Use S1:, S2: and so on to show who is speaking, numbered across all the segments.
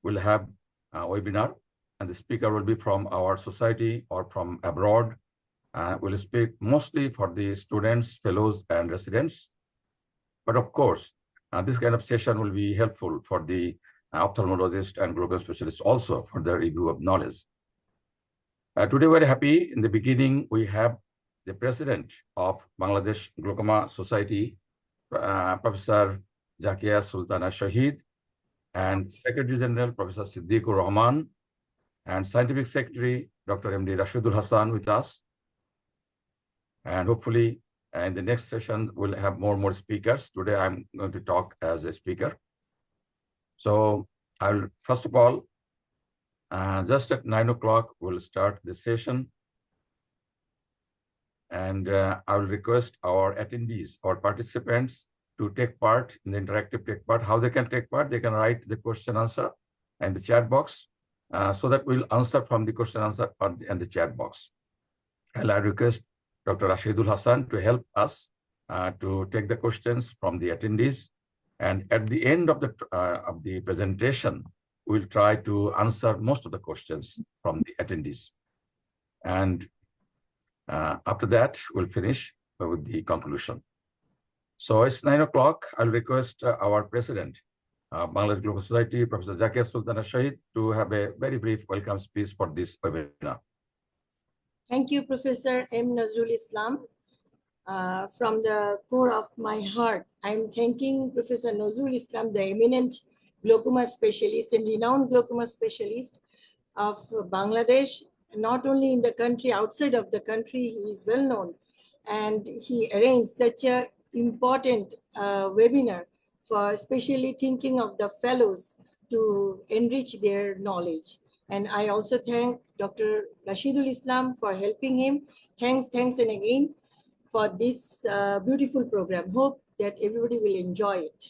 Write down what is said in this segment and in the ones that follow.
S1: will have a webinar, and the speaker will be from our society or from abroad. Will speak mostly for the students, fellows, and residents. But of course, this kind of session will be helpful for the ophthalmologists and glaucoma specialists also for their review of knowledge. Today, we're happy. In the beginning, we have the president of Bangladesh Glaucoma Society, Professor Zakia Sultana Shahid, and Secretary General Professor Siddiqur Rahman, and Scientific Secretary Dr. M. D. Rashidul Hassan with us. And hopefully, in the next session, we'll have more speakers. Today, I'm going to talk as a speaker. So I'll, first of all, just at 9 o'clock, we'll start the session. And I will request our attendees or participants to take part in the interactive take part. How they can take part? They can write the question answer in the chat box so that we'll answer from the question answer and the chat box. And I request Dr. Rashidul Hassan to help us to take the questions from the attendees. And at the end of the presentation, we'll try to answer most of the questions from the attendees. And after that, we'll finish with the conclusion. So it's 9 o'clock. I'll request our president, Bangladesh Glaucoma Society, Professor Zakia Sultana Shahid, to have a very brief welcome speech for this webinar.
S2: Thank you, Professor M Nazrul Islam. From the core of my heart, I'm thanking Professor Nazrul Islam, the eminent glaucoma specialist and renowned glaucoma specialist of Bangladesh. Not only in the country, outside of the country, he is well known, and he arranged such a important webinar for especially thinking of the fellows to enrich their knowledge. And I also thank Dr. Rashidul Islam for helping him. Thanks and again for this beautiful program. Hope that everybody will enjoy it.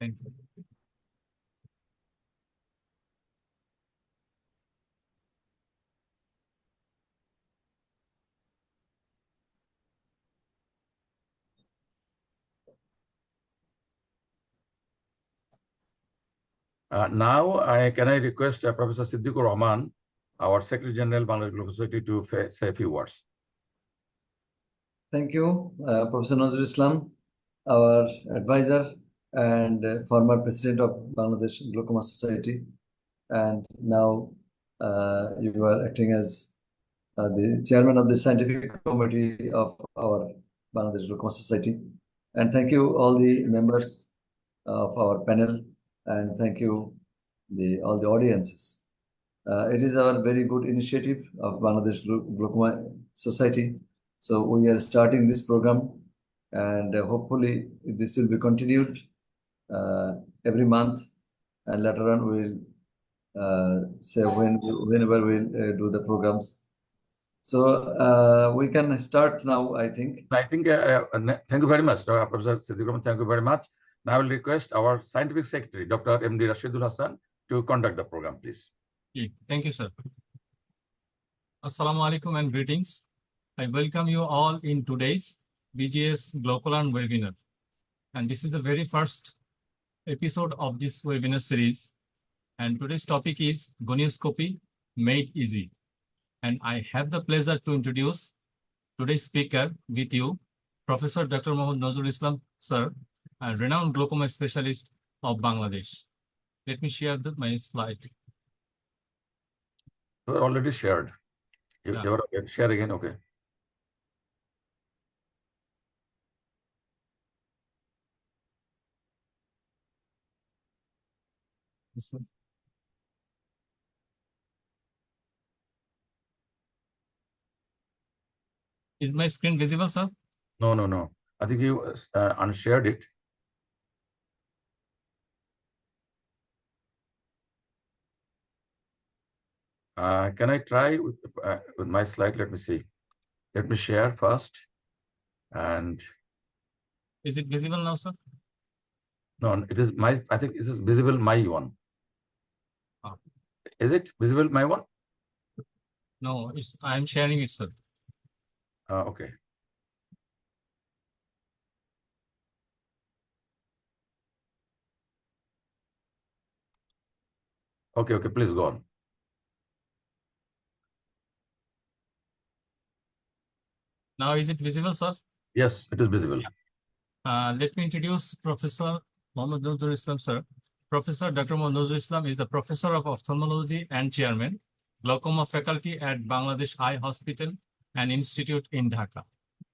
S3: Thank you.
S1: Now, can I request Professor Siddiqur Rahman, our Secretary General, Bangladesh Glaucoma Society, to say a few words.
S4: Thank you, Professor Nazrul Islam, our advisor and former president of Bangladesh Glaucoma Society. And now you are acting as the chairman of the scientific committee of our Bangladesh Glaucoma Society. And thank you all the members of our panel, and thank you all the audiences. It is our very good initiative of Bangladesh Glaucoma Society. So we are starting this program, and hopefully this will be continued every month, and later on we'll say whenever we'll do the programs. So we can start now, I think.
S1: Thank you very much, Professor Siddiqur Rahman. Thank you very much. Now I will request our Scientific Secretary, Dr. M. D. Rashidul Hassan, to conduct the program, please.
S3: Thank you, sir. Assalamu alaikum and greetings. I welcome you all in today's BGS Glaucolan webinar. And this is the very first episode of this webinar series. And today's topic is Gonioscopy Made Easy. And I have the pleasure to introduce today's speaker with you, Professor Dr. M Nazrul Islam, sir, a renowned glaucoma specialist of Bangladesh. Let me share my slide.
S1: You are already shared. You are share again, okay.
S3: Yes, sir. Is my screen visible, sir?
S1: No. I think you unshared it. Can I try with my slide? Let me see. Let me share first. And
S3: is it visible now, sir?
S1: No, it is my. I think this is visible. My one. Is it visible? My one?
S3: No, it's. I am sharing it, sir.
S1: Okay. Okay, please go on.
S3: Now, is it visible, sir?
S1: Yes, it is visible.
S3: Let me introduce Professor M Nazrul Islam, sir. Professor Dr. M Nazrul Islam is the Professor of Ophthalmology and Chairman, Glaucoma Faculty at Bangladesh Eye Hospital and Institute in Dhaka.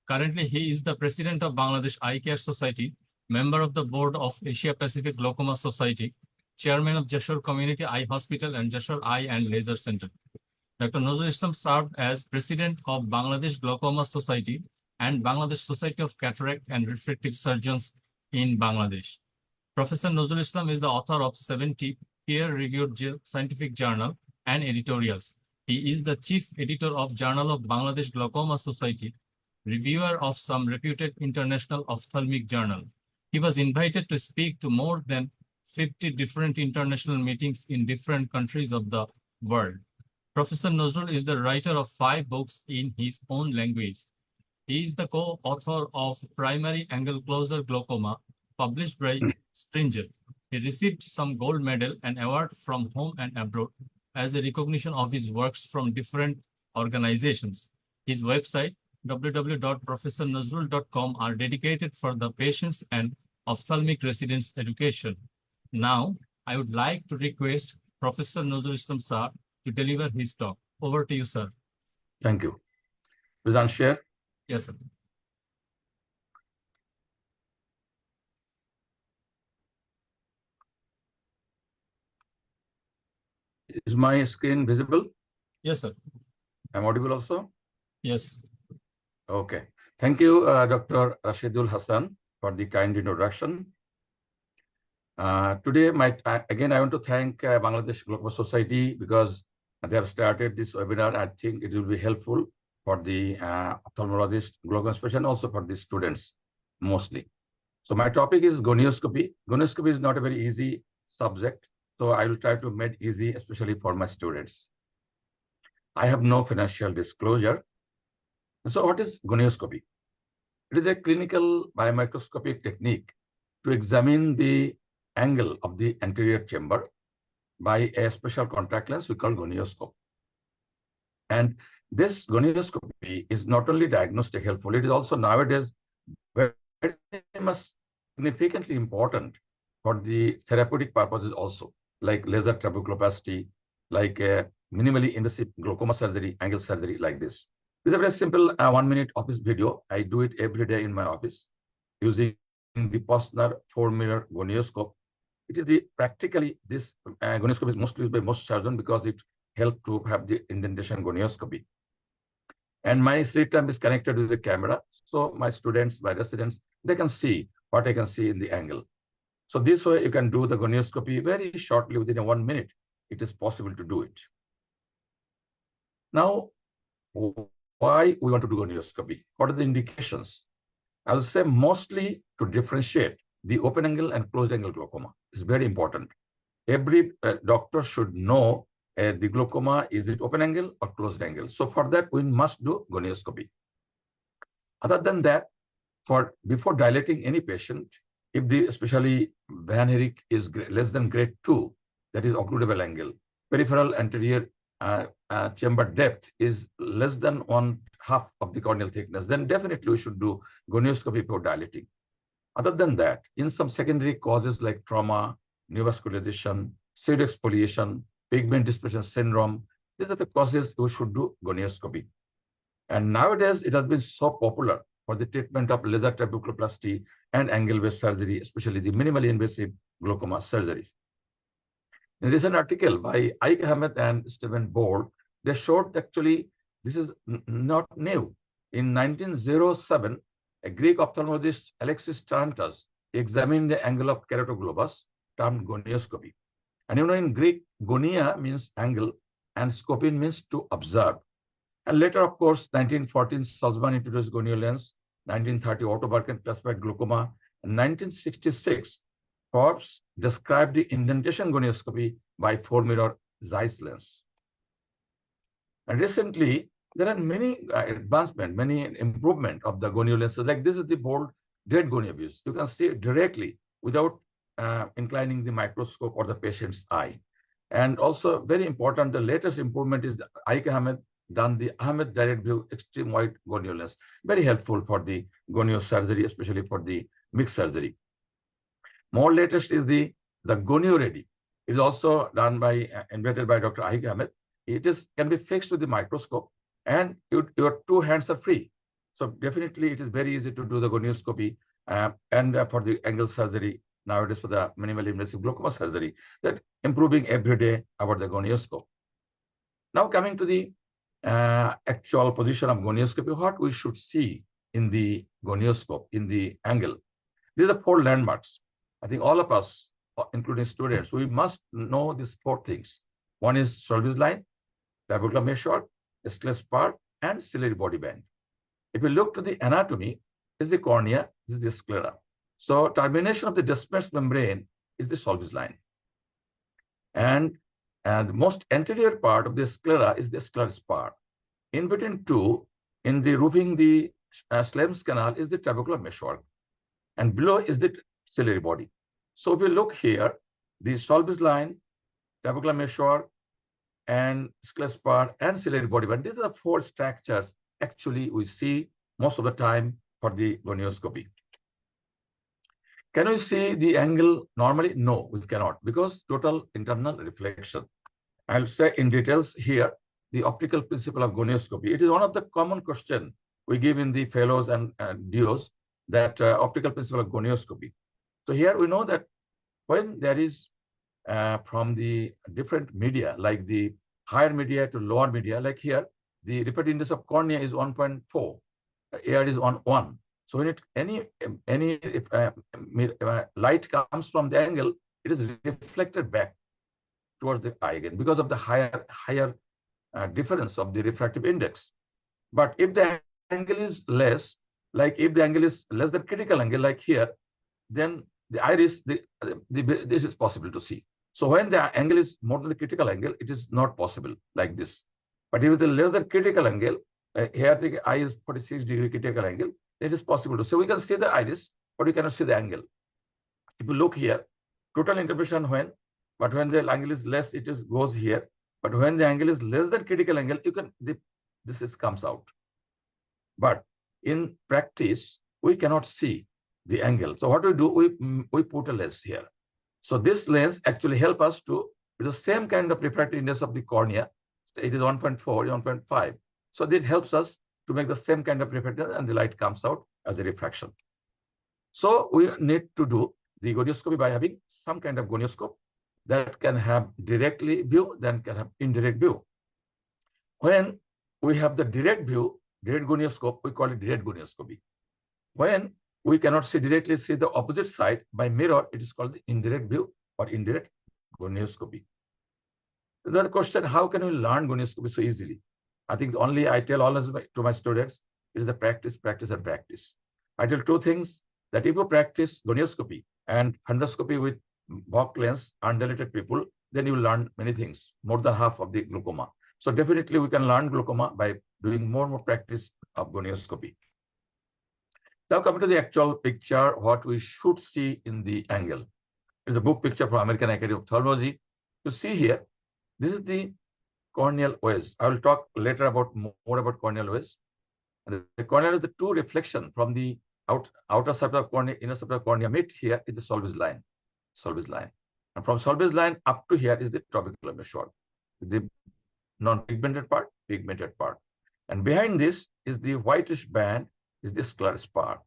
S3: Currently, he is the President of Bangladesh Eye Care Society, member of the Board of Asia Pacific Glaucoma Society, Chairman of Jashore Community Eye Hospital and Jashore Eye and Laser Center. Dr. Nazrul Islam served as President of Bangladesh Glaucoma Society and Bangladesh Society of Cataract and Refractive Surgeons in Bangladesh. Professor Nazrul Islam is the author of 70 peer-reviewed scientific journal and editorials. He is the chief editor of Journal of Bangladesh Glaucoma Society, reviewer of some reputed international ophthalmic journal. He was invited to speak to more than 50 different international meetings in different countries of the world. Professor Nazrul is the writer of 5 books in his own language. He is the co-author of Primary Angle Closure Glaucoma, published by Springer. He received some gold medal and award from home and abroad as a recognition of his works from different organizations. His website, www.professornazrul.com, are dedicated for the patients and ophthalmic residents education. Now, I would like to request Professor Nazrul Islam sir to deliver his talk. Over to you, sir.
S1: Thank you. Please unshare.
S3: Yes, sir.
S1: Is my screen visible?
S3: Yes, sir.
S1: I'm audible also?
S3: Yes.
S1: Okay. Thank you, Dr. Rashidul Hassan, for the kind introduction. Today, again, I want to thank Bangladesh Glaucoma Society because they have started this webinar. I think it will be helpful for the ophthalmologists, glaucoma specialists, and also for the students mostly. So my topic is gonioscopy. Gonioscopy is not a very easy subject, so I will try to make it easy, especially for my students. I have no financial disclosure. So what is gonioscopy? It is a clinical biomicroscopic technique to examine the angle of the anterior chamber by a special contact lens we call gonioscope. And this gonioscopy is not only diagnostic helpful, it is also nowadays very much significantly important for the therapeutic purposes also, like laser trabeculoplasty, like minimally invasive glaucoma surgery, angle surgery like this. This is a very simple 1-minute office video. I do it every day in my office using the Posner 4-mirror gonioscope. It is practically this gonioscope is mostly used by most surgeons because it helps to have the indentation gonioscopy. And my slit lamp is connected with the camera. So my students, my residents, they can see what I can see in the angle. So this way you can do the gonioscopy very shortly within 1 minute. It is possible to do it. Now, why we want to do gonioscopy? What are the indications? I will say mostly to differentiate the open angle and closed angle glaucoma. It's very important. Every doctor should know the glaucoma, is it open angle or closed angle? So for that, we must do gonioscopy. Other than that, before dilating any patient, if the especially Van Herrick is less than grade 2, that is occludable angle, peripheral anterior chamber depth is less than 1/2 of the corneal thickness, then definitely we should do gonioscopy before dilating. Other than that, in some secondary causes like trauma, neovascularization, pseudoexfoliation, pigment dispersion syndrome, these are the causes we should do gonioscopy. And nowadays, it has been so popular for the treatment of laser trabeculoplasty and angle-based surgery, especially the minimally invasive glaucoma surgery. In a recent article by Ike Ahmed and Stephen Board, they showed actually this is not new. In 1907, a Greek ophthalmologist, Alexis Tarantas, examined the angle of keratoglobus, termed gonioscopy. And you know, in Greek, gonia means angle, and scopin means to observe. And later, of course, 1914, Salzman introduced gonio lens, 1930, Otto Berken classified glaucoma, and 1966, Forbes described the indentation gonioscopy by 4-mirror Zeiss lens. And recently, there are many advancement, many improvement of the gonio lenses. Like this is the bold dead gonio views. You can see it directly without inclining the microscope or the patient's eye. And also very important, the latest improvement is the Aik Ahmed done the Ahmed direct view extreme wide gonio lens. Very helpful for the gonio surgery, especially for the mixed surgery. More latest is the gonio ready. It is also done by invented by Dr. Aik Ahmed. It is can be fixed with the microscope, and your two hands are free. So definitely it is very easy to do the gonioscopy and for the angle surgery nowadays for the minimally invasive glaucoma surgery, that improving every day about the gonioscope. Now coming to the actual position of gonioscopy, what we should see in the gonioscope, in the angle. These are 4 landmarks. I think all of us, including students, we must know these 4 things. One is Solvis line, trabecular meshwork, sclera part, and ciliary body band. If you look to the anatomy, this is the cornea, this is the sclera. So termination of the dispersed membrane is the Solvis line. And the most anterior part of the sclera is the scleris part. In between two, in the roofing the Schlemm's canal is the trabecular meshwork. And below is the ciliary body. So if you look here, the Solvis line, trabecular meshwork, and scleris part, and ciliary body band, these are the 4 structures actually we see most of the time for the gonioscopy. Can we see the angle normally? No, we cannot, because total internal reflection. I'll say in details here the optical principle of gonioscopy. It is one of the common questions we give in the fellows and DOs, that optical principle of gonioscopy. So here we know that when there is from the different media, like the higher media to lower media, like here, the refractive index of cornea is 1.4, air is on 1. So when any light comes from the angle, it is reflected back towards the eye again because of the higher difference of the refractive index. But if the angle is less, like if the angle is less than critical angle, like here, then the iris, this is possible to see. So when the angle is more than the critical angle, it is not possible like this. But if it is less than critical angle, here the eye is 46-degree critical angle, it is possible to. So we can see the iris, but we cannot see the angle. If you look here, total interpretation when, but when the angle is less, it is goes here. But when the angle is less than critical angle, you can this comes out. But in practice, we cannot see the angle. So what we do, we put a lens here. So this lens actually help us to, with the same kind of refractive index of the cornea, it is 1.4, 1.5. So this helps us to make the same kind of refraction, and the light comes out as a refraction. So we need to do the gonioscopy by having some kind of gonioscope that can have directly view, then can have indirect view. When we have the direct view, direct gonioscope, we call it direct gonioscopy. When we cannot directly see the opposite side by mirror, it is called the indirect view or indirect gonioscopy. The question, how can we learn gonioscopy so easily? I think only I tell all to my students, it is the practice, practice, and practice. I tell 2 things, that if you practice gonioscopy and fundoscopy with Bock lens, undilated people, then you will learn many things, more than half of the glaucoma. So definitely we can learn glaucoma by doing more and more practice of gonioscopy. Now coming to the actual picture, what we should see in the angle. It's a book picture from American Academy of Ophthalmology. You see here, this is the corneal wedge. I will talk later about more about corneal wedge. And the corneal is the 2 reflection from the outer side of the cornea, inner side of the cornea meet here is the Solvis line. Solvis line. And from Solvis line up to here is the trabecular meshwork. The non-pigmented part, pigmented part. And behind this is the whitish band, is the scleris part.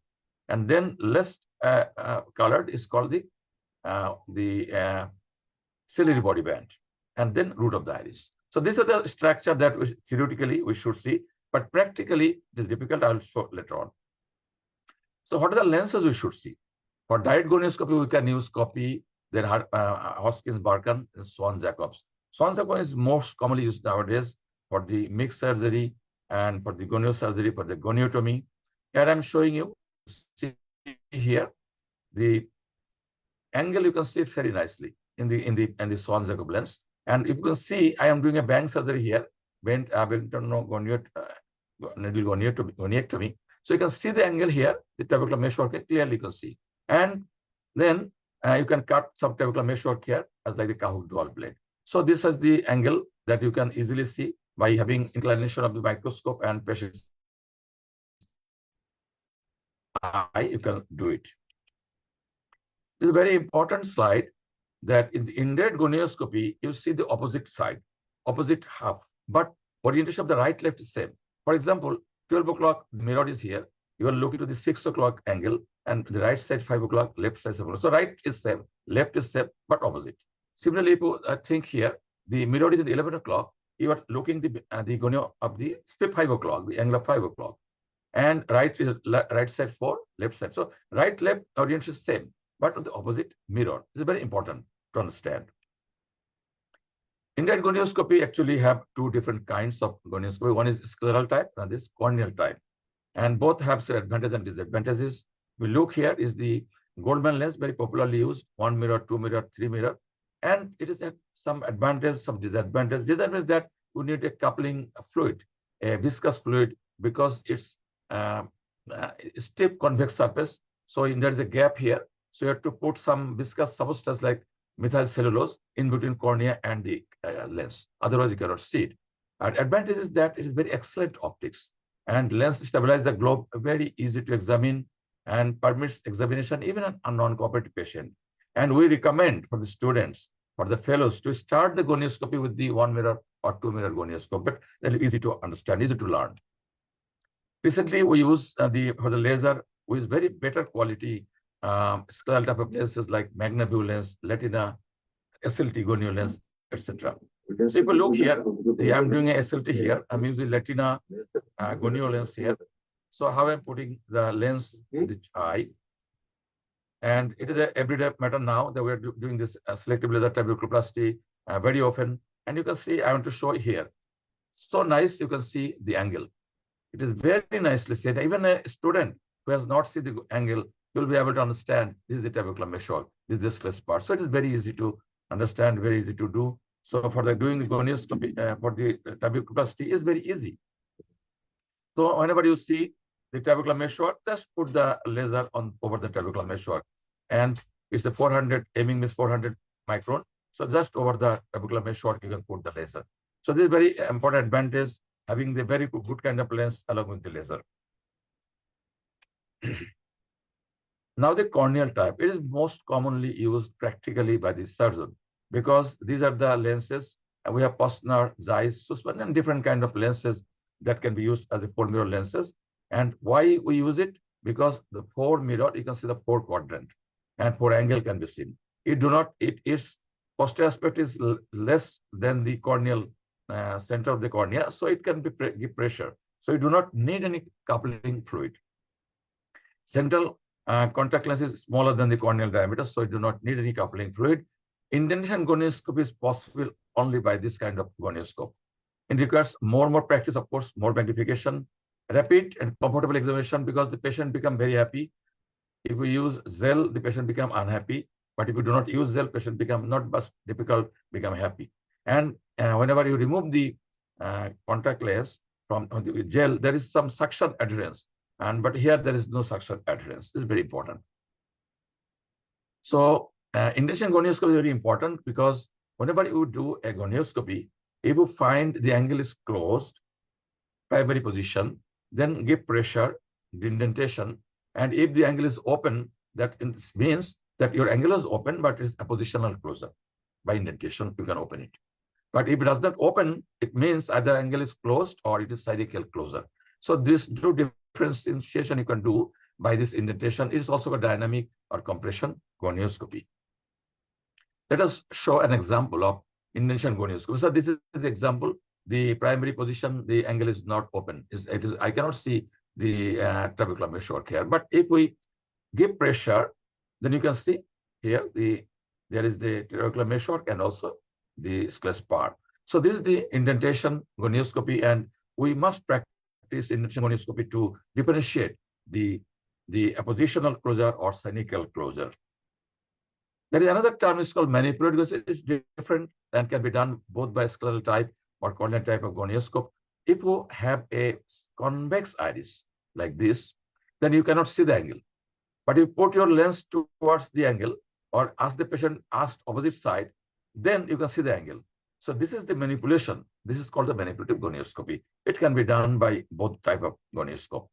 S1: And then less colored is called the ciliary body band. And then root of the iris. So these are the structure that theoretically we should see, but practically it is difficult. I will show later on. So what are the lenses we should see? For direct gonioscopy, we can use copy, then Hoskins, Barkan, and Swan-Jacobs. Swan-Jacobs is most commonly used nowadays for the mixed surgery and for the goniosurgery, for the goniotomy. Here I'm showing you, see here, the angle you can see very nicely in the Swan-Jacob lens. And if you can see, I am doing a bang surgery here, goniectomy. So you can see the angle here, the trabecular meshwork clearly you can see. And then you can cut some trabecular meshwork here as like the Cahoot dual blade. So this is the angle that you can easily see by having inclination of the microscope and patient's eye, you can do it. This is a very important slide that in the indirect gonioscopy, you see the opposite side, opposite half, but orientation of the right left is same. For example, 12 o'clock mirror is here. You are looking to the 6 o'clock angle, and the right side 5 o'clock, left side 7 o'clock. So right is same, left is same, but opposite. Similarly, if you think here, the mirror is in the 11 o'clock, you are looking the gonio of the 5 o'clock, the angle of 5 o'clock. And right is right side 4, left side. So right, left orientation is same, but on the opposite mirror. This is very important to understand. Indirect gonioscopy actually have two different kinds of gonioscopy. One is scleral type and this corneal type. And both have some advantages and disadvantages. We look here is the Goldman lens, very popularly used, 1 mirror, 2 mirror, 3 mirror. And it is some advantage, some disadvantage. Disadvantage is that you need a coupling fluid, a viscous fluid, because it's stiff convex surface. So there is a gap here. So you have to put some viscous substance like methyl cellulose in between cornea and the lens. Otherwise, you cannot see it. And advantage is that it is very excellent optics. And lens stabilize the globe, very easy to examine and permits examination even on a non-cooperative patient. And we recommend for the students, for the fellows, to start the gonioscopy with the 1 mirror or 2 mirror gonioscope, but that is easy to understand, easy to learn. Recently, we use for the laser, we use very better quality scleral type of lenses like MagnaView lens, Latina, SLT gonio lens, etc. So if you look here, I'm doing a SLT here. I'm using Latina gonio lens here. So how I'm putting the lens in the eye. And it is an everyday matter now that we're doing this selective laser trabeculoplasty very often. And you can see, I want to show here. So nice, you can see the angle. It is very nicely said. Even a student who has not seen the angle will be able to understand this is the trabecular meshwork, this is the sclera part. So it is very easy to understand, very easy to do. So for the doing the gonioscopy for the trabeculoplasty is very easy. So whenever you see the trabecular meshwork, just put the laser on over the trabecular meshwork, and it's the 400 aiming means 400 micron. So just over the trabecular meshwork, you can put the laser. So this is very important advantage, having the very good kind of lens along with the laser. Now the corneal type, it is most commonly used practically by the surgeon because these are the lenses. And we have Posner, Zeiss, Sussman, and different kind of lenses that can be used as a 4 mirror lenses. And why we use it? Because the 4 mirror, you can see the 4 quadrant and 4 angle can be seen. It is posterior aspect is less than the corneal center of the cornea, so it can be give pressure. So you do not need any coupling fluid. Central contact lens is smaller than the corneal diameter, so you do not need any coupling fluid. Indentation gonioscopy is possible only by this kind of gonioscope. It requires more practice, of course, more magnification, rapid and comfortable examination because the patient become very happy. If we use gel, the patient become unhappy. But if you do not use gel, patient become not but difficult, become happy. And whenever you remove the contact lens from the gel, there is some suction adherence. But here there is no suction adherence. This is very important. So indentation gonioscopy is very important because whenever you do a gonioscopy, if you find the angle is closed, primary position, then give pressure, the indentation. And if the angle is open, that means that your angle is open, but it is a positional closure. By indentation, you can open it. But if it does not open, it means either angle is closed or it is cyclical closure. So this two differentiation you can do by this indentation is also a dynamic or compression gonioscopy. Let us show an example of indentation gonioscopy. So this is the example. The primary position, the angle is not open. I cannot see the trabecular meshwork here. But if we give pressure, then you can see here there is the trabecular meshwork and also the sclera part. So this is the indentation gonioscopy, and we must practice indentation gonioscopy to differentiate the appositional closure or cynical closure. There is another term is called manipulated because it is different and can be done both by scleral type or corneal type of gonioscope. If you have a convex iris like this, then you cannot see the angle. But you put your lens towards the angle or ask the patient ask opposite side, then you can see the angle. So this is the manipulation. This is called the manipulative gonioscopy. It can be done by both type of gonioscope.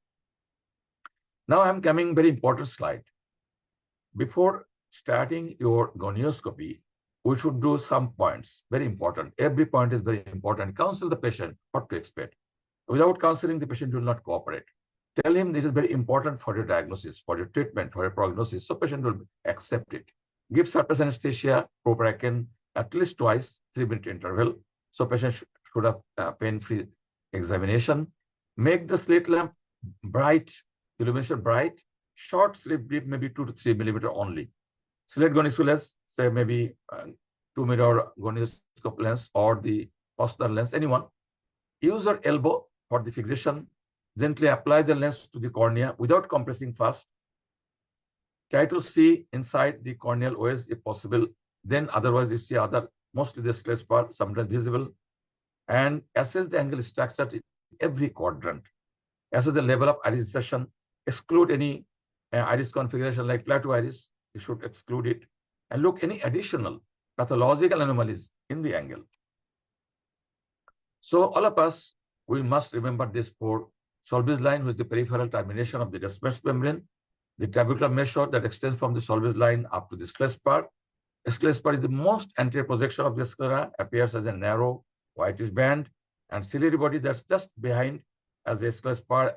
S1: Now I'm coming very important slide. Before starting your gonioscopy, we should do some points, very important. Every point is very important. Counsel the patient what to expect. Without counseling, the patient will not cooperate. Tell him this is very important for your diagnosis, for your treatment, for your prognosis, so patient will accept it. Give surface anesthesia, proparacan, at least twice, 3-minute interval, so patient should have pain-free examination. Make the slit lamp bright, illumination bright, short slit beam, maybe 2 to 3 millimeter only. Slit gonioscope lens, say maybe 2-mirror gonioscope lens or the Posner lens, anyone. Use your elbow for the fixation. Gently apply the lens to the cornea without compressing fast. Try to see inside the corneal OS if possible. Then otherwise you see mostly the stress part, sometimes visible. And assess the angle structure in every quadrant. Assess the level of iris insertion. Exclude any iris configuration like plateau iris. You should exclude it. And look any additional pathological anomalies in the angle. So all of us, we must remember this for Solbes line, which is the peripheral termination of the Descemet's membrane, the trabecular measure that extends from the Solbes line up to the sclera. Sclera is the most anterior projection of the sclera, appears as a narrow whitish band, and ciliary body that's just behind as a sclera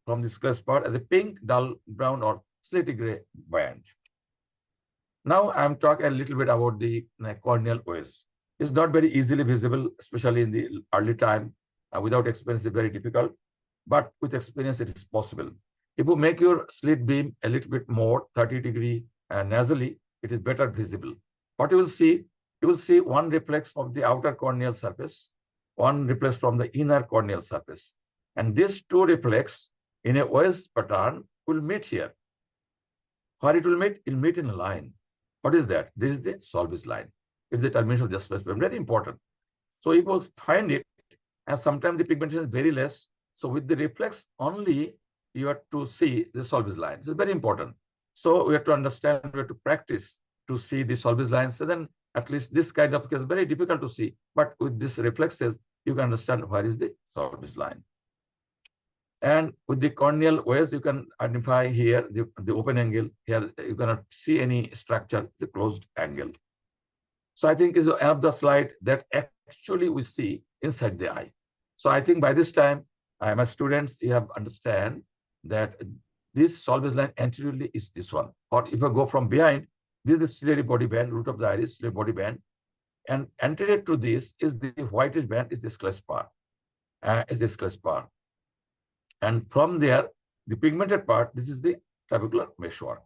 S1: from the sclera as a pink, dull brown, or slaty gray band. Now I'm talking a little bit about the corneal OS. It's not very easily visible, especially in the early time. Without experience, it's very difficult. But with experience, it is possible. If you make your slit beam a little bit more 30-degree nasally, it is better visible. What you will see one reflex from the outer corneal surface, one reflex from the inner corneal surface. And these two reflex in a OS pattern will meet here. Where it will meet? It will meet in a line. What is that? This is the Solbes line. It's the termination of the space, very important. So you will find it, and sometimes the pigmentation is very less. So with the reflex only, you have to see the Solbes line. So it's very important. So we have to understand, we have to practice to see the Solbes line. So then at least this kind of case is very difficult to see. But with these reflexes, you can understand where is the Solbes line. And with the corneal OS, you can identify here the open angle. Here you cannot see any structure, the closed angle. So I think is one of the slide that actually we see inside the eye. So I think by this time, my students, you have understand that this Solbes line anteriorly is this one. Or if I go from behind, this is the ciliary body band, root of the iris, ciliary body band. And anterior to this is the whitish band, is the sclera. And from there, the pigmented part, this is the trabecular meshwork.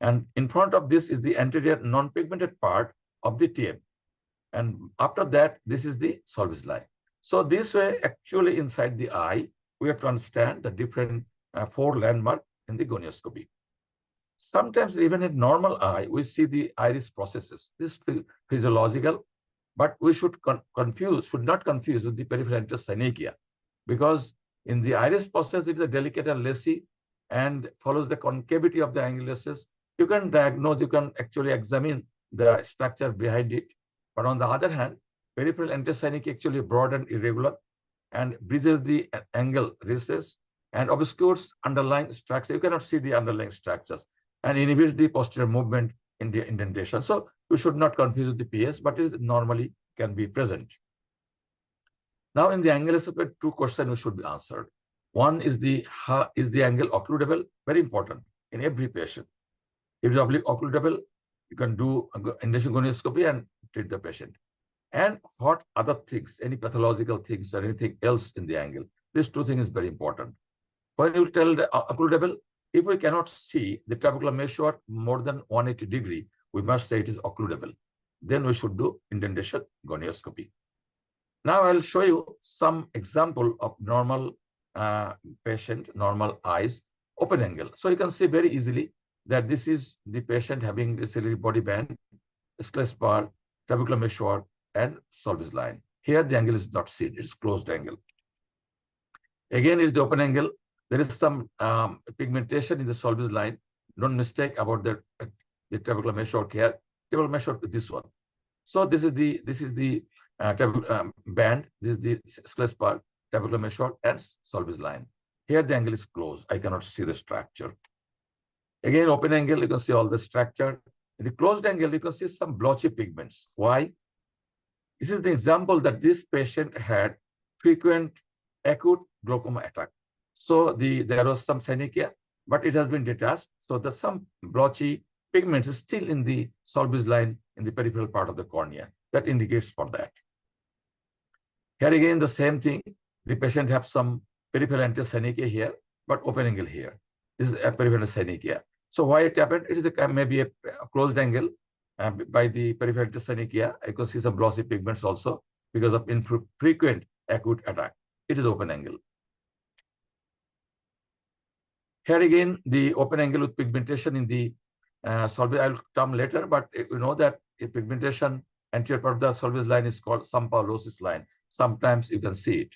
S1: And in front of this is the anterior non-pigmented part of the TM. And after that, this is the Solbes line. So this way, actually inside the eye, we have to understand the different 4 landmarks in the gonioscopy. Sometimes even in normal eye, we see the iris processes. This is physiological, but we should not confuse with the peripheral synechiae, because in the iris process, it is a delicate and lacy and follows the concavity of the angulaces. You can diagnose, you can actually examine the structure behind it. But on the other hand, peripheral antesynechiae actually broad and irregular and bridges the angle recess and obscures underlying structure. You cannot see the underlying structures and inhibits the posterior movement in the indentation. So you should not confuse with the PS, but it normally can be present. Now in the anguloscopy, 2 questions should be answered. One is the angle occludable? Very important in every patient. If it is occludable, you can do indentation gonioscopy and treat the patient. And what other things, any pathological things or anything else in the angle. These 2 things is very important. When you tell the occludable, if we cannot see the trabecular meshwork more than 180 degree, we must say it is occludable. Then we should do indentation gonioscopy. Now I'll show you some example of normal patient, normal eyes, open angle. So you can see very easily that this is the patient having the ciliary body band, sclera, trabecular meshwork, and Solbes line. Here the angle is not seen, it's closed angle. Again, is the open angle. There is some pigmentation in the Solbes line. Don't mistake about the trabecular meshwork here. Trabecular meshwork with this one. So this is the band. This is the sclera part, trabecular meshwork, and Solbes line. Here the angle is closed. I cannot see the structure. Again, open angle, you can see all the structure. In the closed angle, you can see some blotchy pigments. Why? This is the example that this patient had frequent acute glaucoma attack. So there was some synechia, but it has been detached. So there's some blotchy pigments is still in the Solbes line in the peripheral part of the cornea. That indicates for that. Here again, the same thing. The patient has some peripheral anti-synechia here, but open angle here. This is a peripheral synechia. So why it happened? It is maybe a closed angle by the peripheral anti-synechia. I can see some glossy pigments also because of infrequent acute attack. It is open angle. Here again, the open angle with pigmentation in the Solbes. I'll come later, but you know that a pigmentation anterior part of the Solbes line is called Sampalosis line. Sometimes you can see it.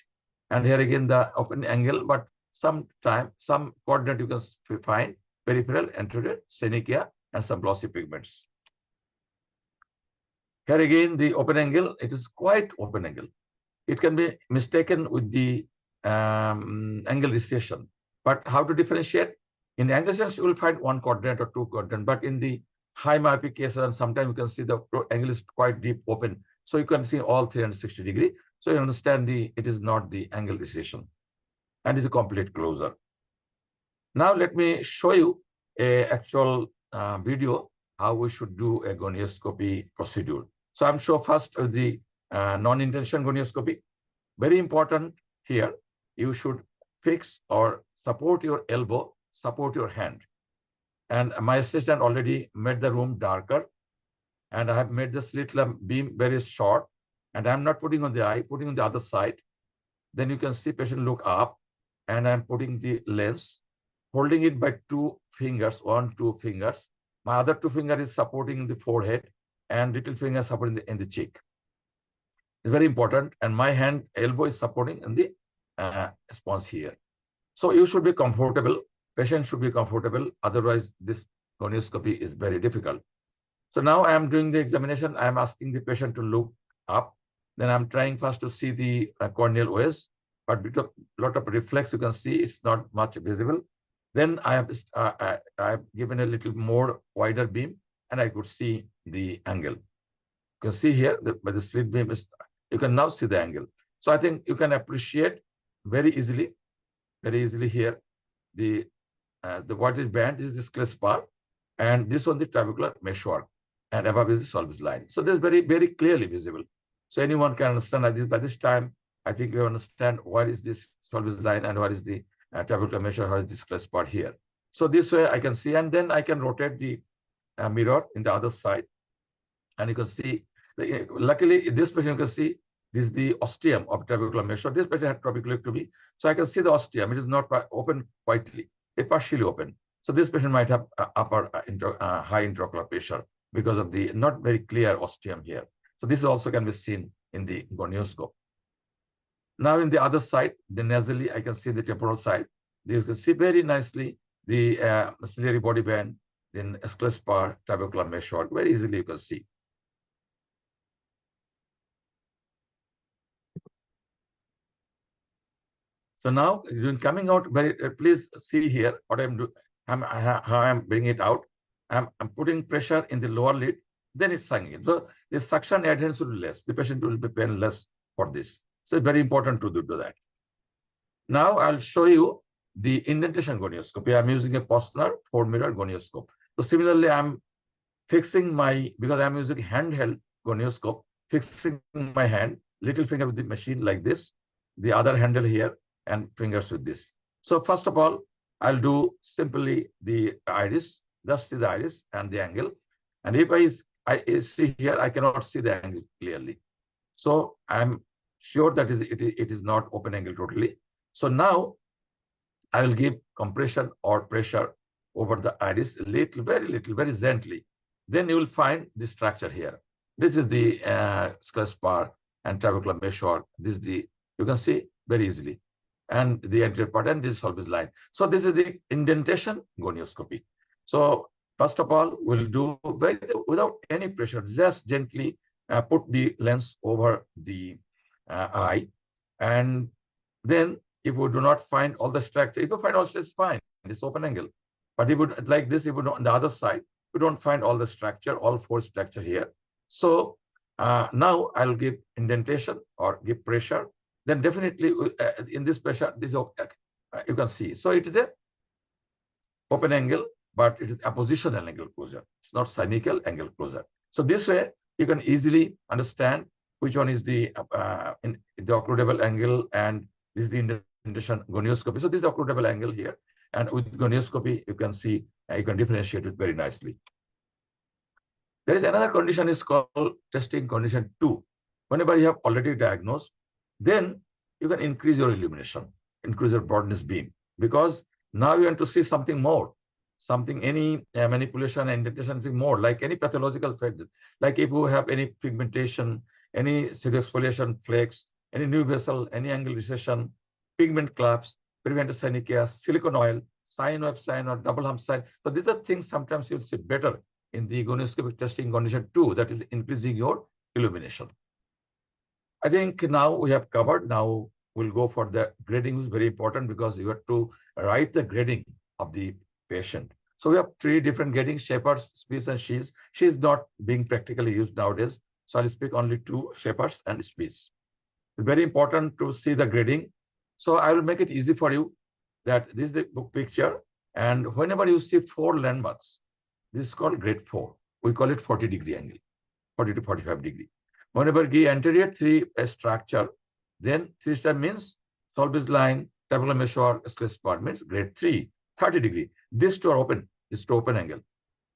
S1: And here again, the open angle, but sometimes some coordinate you can find peripheral, anterior, synechia, and some glossy pigments. Here again, the open angle, it is quite open angle. It can be mistaken with the angle recession. But how to differentiate? In the angle recession, you will find one quadrant or two quadrant, but in the high myopic cases, and sometimes you can see the angle is quite deep open. So you can see all 360 degree. So you understand it is not the angle recession and it's a complete closure. Now let me show you a actual video how we should do a gonioscopy procedure. So I'm sure first the non-intention gonioscopy. Very important here, you should fix or support your elbow, support your hand. And my assistant already made the room darker. And I have made the slit lamp beam very short. And I'm not putting on the eye, putting on the other side. Then you can see patient look up. And I'm putting the lens, holding it by 2 fingers, 2 fingers. My other 2 fingers is supporting the forehead and little finger supporting in the cheek. It's very important. And my hand, elbow is supporting in the response here. So you should be comfortable. Patient should be comfortable. Otherwise, this gonioscopy is very difficult. So now I am doing the examination. I am asking the patient to look up. Then I'm trying first to see the corneal OS. But with a lot of reflex, you can see it's not much visible. Then I have given a little more wider beam, and I could see the angle. You can see here by the slit beam is. You can now see the angle. So I think you can appreciate very easily here the what is band is this sclera part, and this one the trabecular meshwork, and above is the Solbes line. So this is very, very clearly visible. So anyone can understand like this. By this time, I think you understand what is this Solbes line and what is the trabecular meshwork, what is this sclera part here. So this way I can see, and then I can rotate the mirror in the other side, and you can see. Luckily, this patient you can see this is the ostium of trabecular meshwork. This patient had trabeculectomy, so I can see the ostium. It is not open quietly, it's partially open. So this patient might have upper high intraocular pressure because of the not very clear ostium here. So this also can be seen in the gonioscope. Now in the other side, the nasally, I can see the temporal side. You can see very nicely the ciliary body band, then sclera part, trabecular meshwork. Very easily you can see. So now, when coming out, please see here what I'm doing, how I'm bringing it out. I'm putting pressure in the lower lid, then it's sucking it. So the suction adherence will be less. The patient will be paying less for this. So it's very important to do that. Now I'll show you the indentation gonioscopy. I'm using a Posner 4-mirror gonioscope. So similarly, I'm fixing because I'm using handheld gonioscope, fixing my hand, little finger with the machine like this, the other handle here, and fingers with this. So first of all, I'll do simply the iris, just see the iris and the angle. And if I see here, I cannot see the angle clearly. So I'm sure that it is not open angle totally. So now I will give compression or pressure over the iris, very little, very gently. Then you will find the structure here. This is the sclera part and trabecular meshwork. This is you can see very easily. And the anterior part, and this is Solbes line. So this is the indentation gonioscopy. So first of all, we'll do without any pressure, just gently put the lens over the eye, and then if we do not find all the structure, if you find all it's fine, it's open angle. But if you like this, if you don't on the other side, you don't find all the structure, all four structure here. So now I'll give indentation or give pressure. Then definitely in this pressure, this you can see. So it is a open angle, but it is appositional angle closure. It's not cynical angle closure. So this way you can easily understand which one is the occludable angle, and this is the indentation gonioscopy. So this is occludable angle here, and with gonioscopy you can see you can differentiate it very nicely. There is another condition is called testing condition 2. Whenever you have already diagnosed, then you can increase your illumination, increase your broadness beam, because now you want to see something more, something, any manipulation, indentation, something more, like any pathological factor, like if you have any pigmentation, any pseudoexfoliation flakes, any new vessel, any angle recession, pigment collapse, prevented synechias, silicone oil, sign of sign or double hump sign. So these are things sometimes you'll see better in the gonioscopic testing condition 2, that is increasing your illumination. I think now we have covered. Now we'll go for the grading, which is very important because you have to write the grading of the patient. So we have 3 different grading: shapers, speeds, and sheets. She is not being practically used nowadays. So I'll speak only 2, shapers and speeds. It's very important to see the grading. So I will make it easy for you that this is the book picture. And whenever you see 4 landmarks, this is called grade 4. We call it 40-degree angle, 40 to 45 degree. Whenever give anterior 3 structure, then 3 star means Solbes line, tabular meshwork, scale spot means grade 3, 30 degree. This 2 are open, this 2 open angle.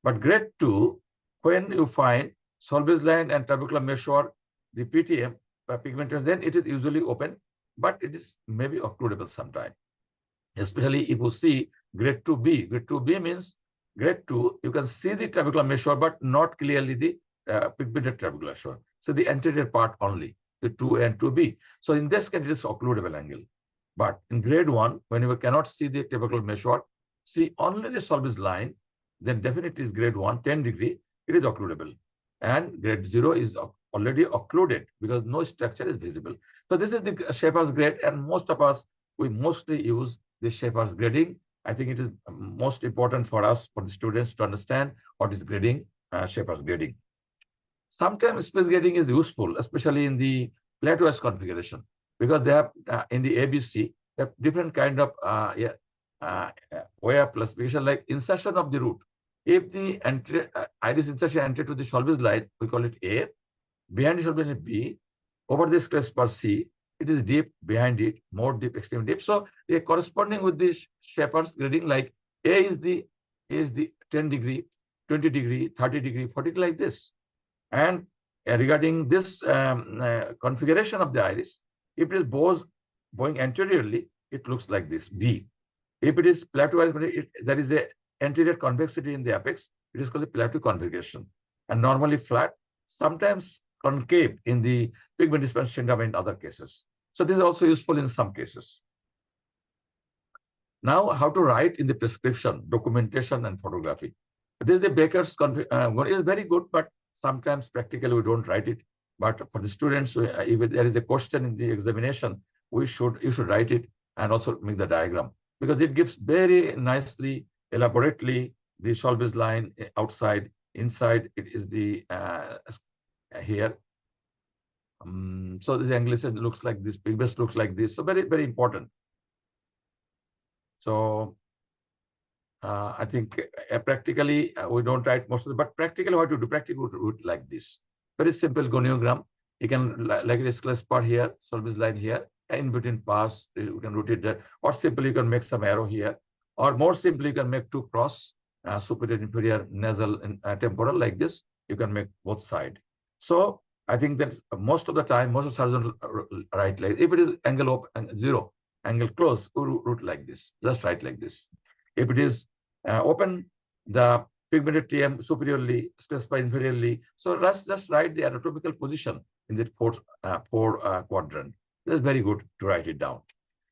S1: But grade 2, when you find Solbes line and tabular meshwork, the PTM, pigmentation, then it is usually open, but it is maybe occludable sometime. Especially if you see grade 2B. Grade 2B means grade 2, you can see the trabecular meshwork, but not clearly the pigmented trabecular meshwork. So the anterior part only, the 2A and 2B. So in this case, it is occludable angle. But in grade 1, when you cannot see the trabecular meshwork, see only the Solbes line, then definitely is grade 1, 10 degree, it is occludable. And grade 0 is already occluded because no structure is visible. So this is the Shaper's grade, and most of us, we mostly use the Shaper's grading. I think it is most important for us, for the students, to understand what is grading, Shaper's grading. Sometimes space grading is useful, especially in the plateau-wise configuration, because they have in the ABC, they have different kind of way of classification, like insertion of the root. If the iris insertion anterior to the Solbes line, we call it A. Behind the Solbes line B. Over this crest per C, it is deep. Behind it, more deep, extreme deep. So they are corresponding with the Shaper's grading, like A is the 10 degree, 20 degree, 30 degree, 40 like this. And regarding this configuration of the iris, if it is bowing anteriorly, it looks like this, B. If it is plateau, there is a anterior convexity in the apex, it is called the plateau configuration. And normally flat, sometimes concave in the pigment dispersion syndrome in other cases. So this is also useful in some cases. Now, how to write in the prescription, documentation, and photography. This is the Baker's it is very good, but sometimes practically we don't write it. But for the students, if there is a question in the examination, you should write it and also make the diagram, because it gives very nicely, elaborately the Solbes line outside, inside. It is the here. So the angulation looks like this, pigment looks like this. So very, very important. So I think practically we don't write most of it, but practically what to do, practically route like this. Very simple goniogram. You can like this class part here, Solbes line here, in between pass, you can route it there. Or simply you can make some arrow here. Or more simply, you can make 2 cross, superior, inferior, nasal, and temporal like this. You can make both sides. So I think that most of the time, most of surgeons write like, if it is angle open, 0, angle close, route like this, just write like this. If it is open, the pigmented TM superiorly, specified inferiorly. So just write the anatomical position in the fourth quadrant. That's very good to write it down.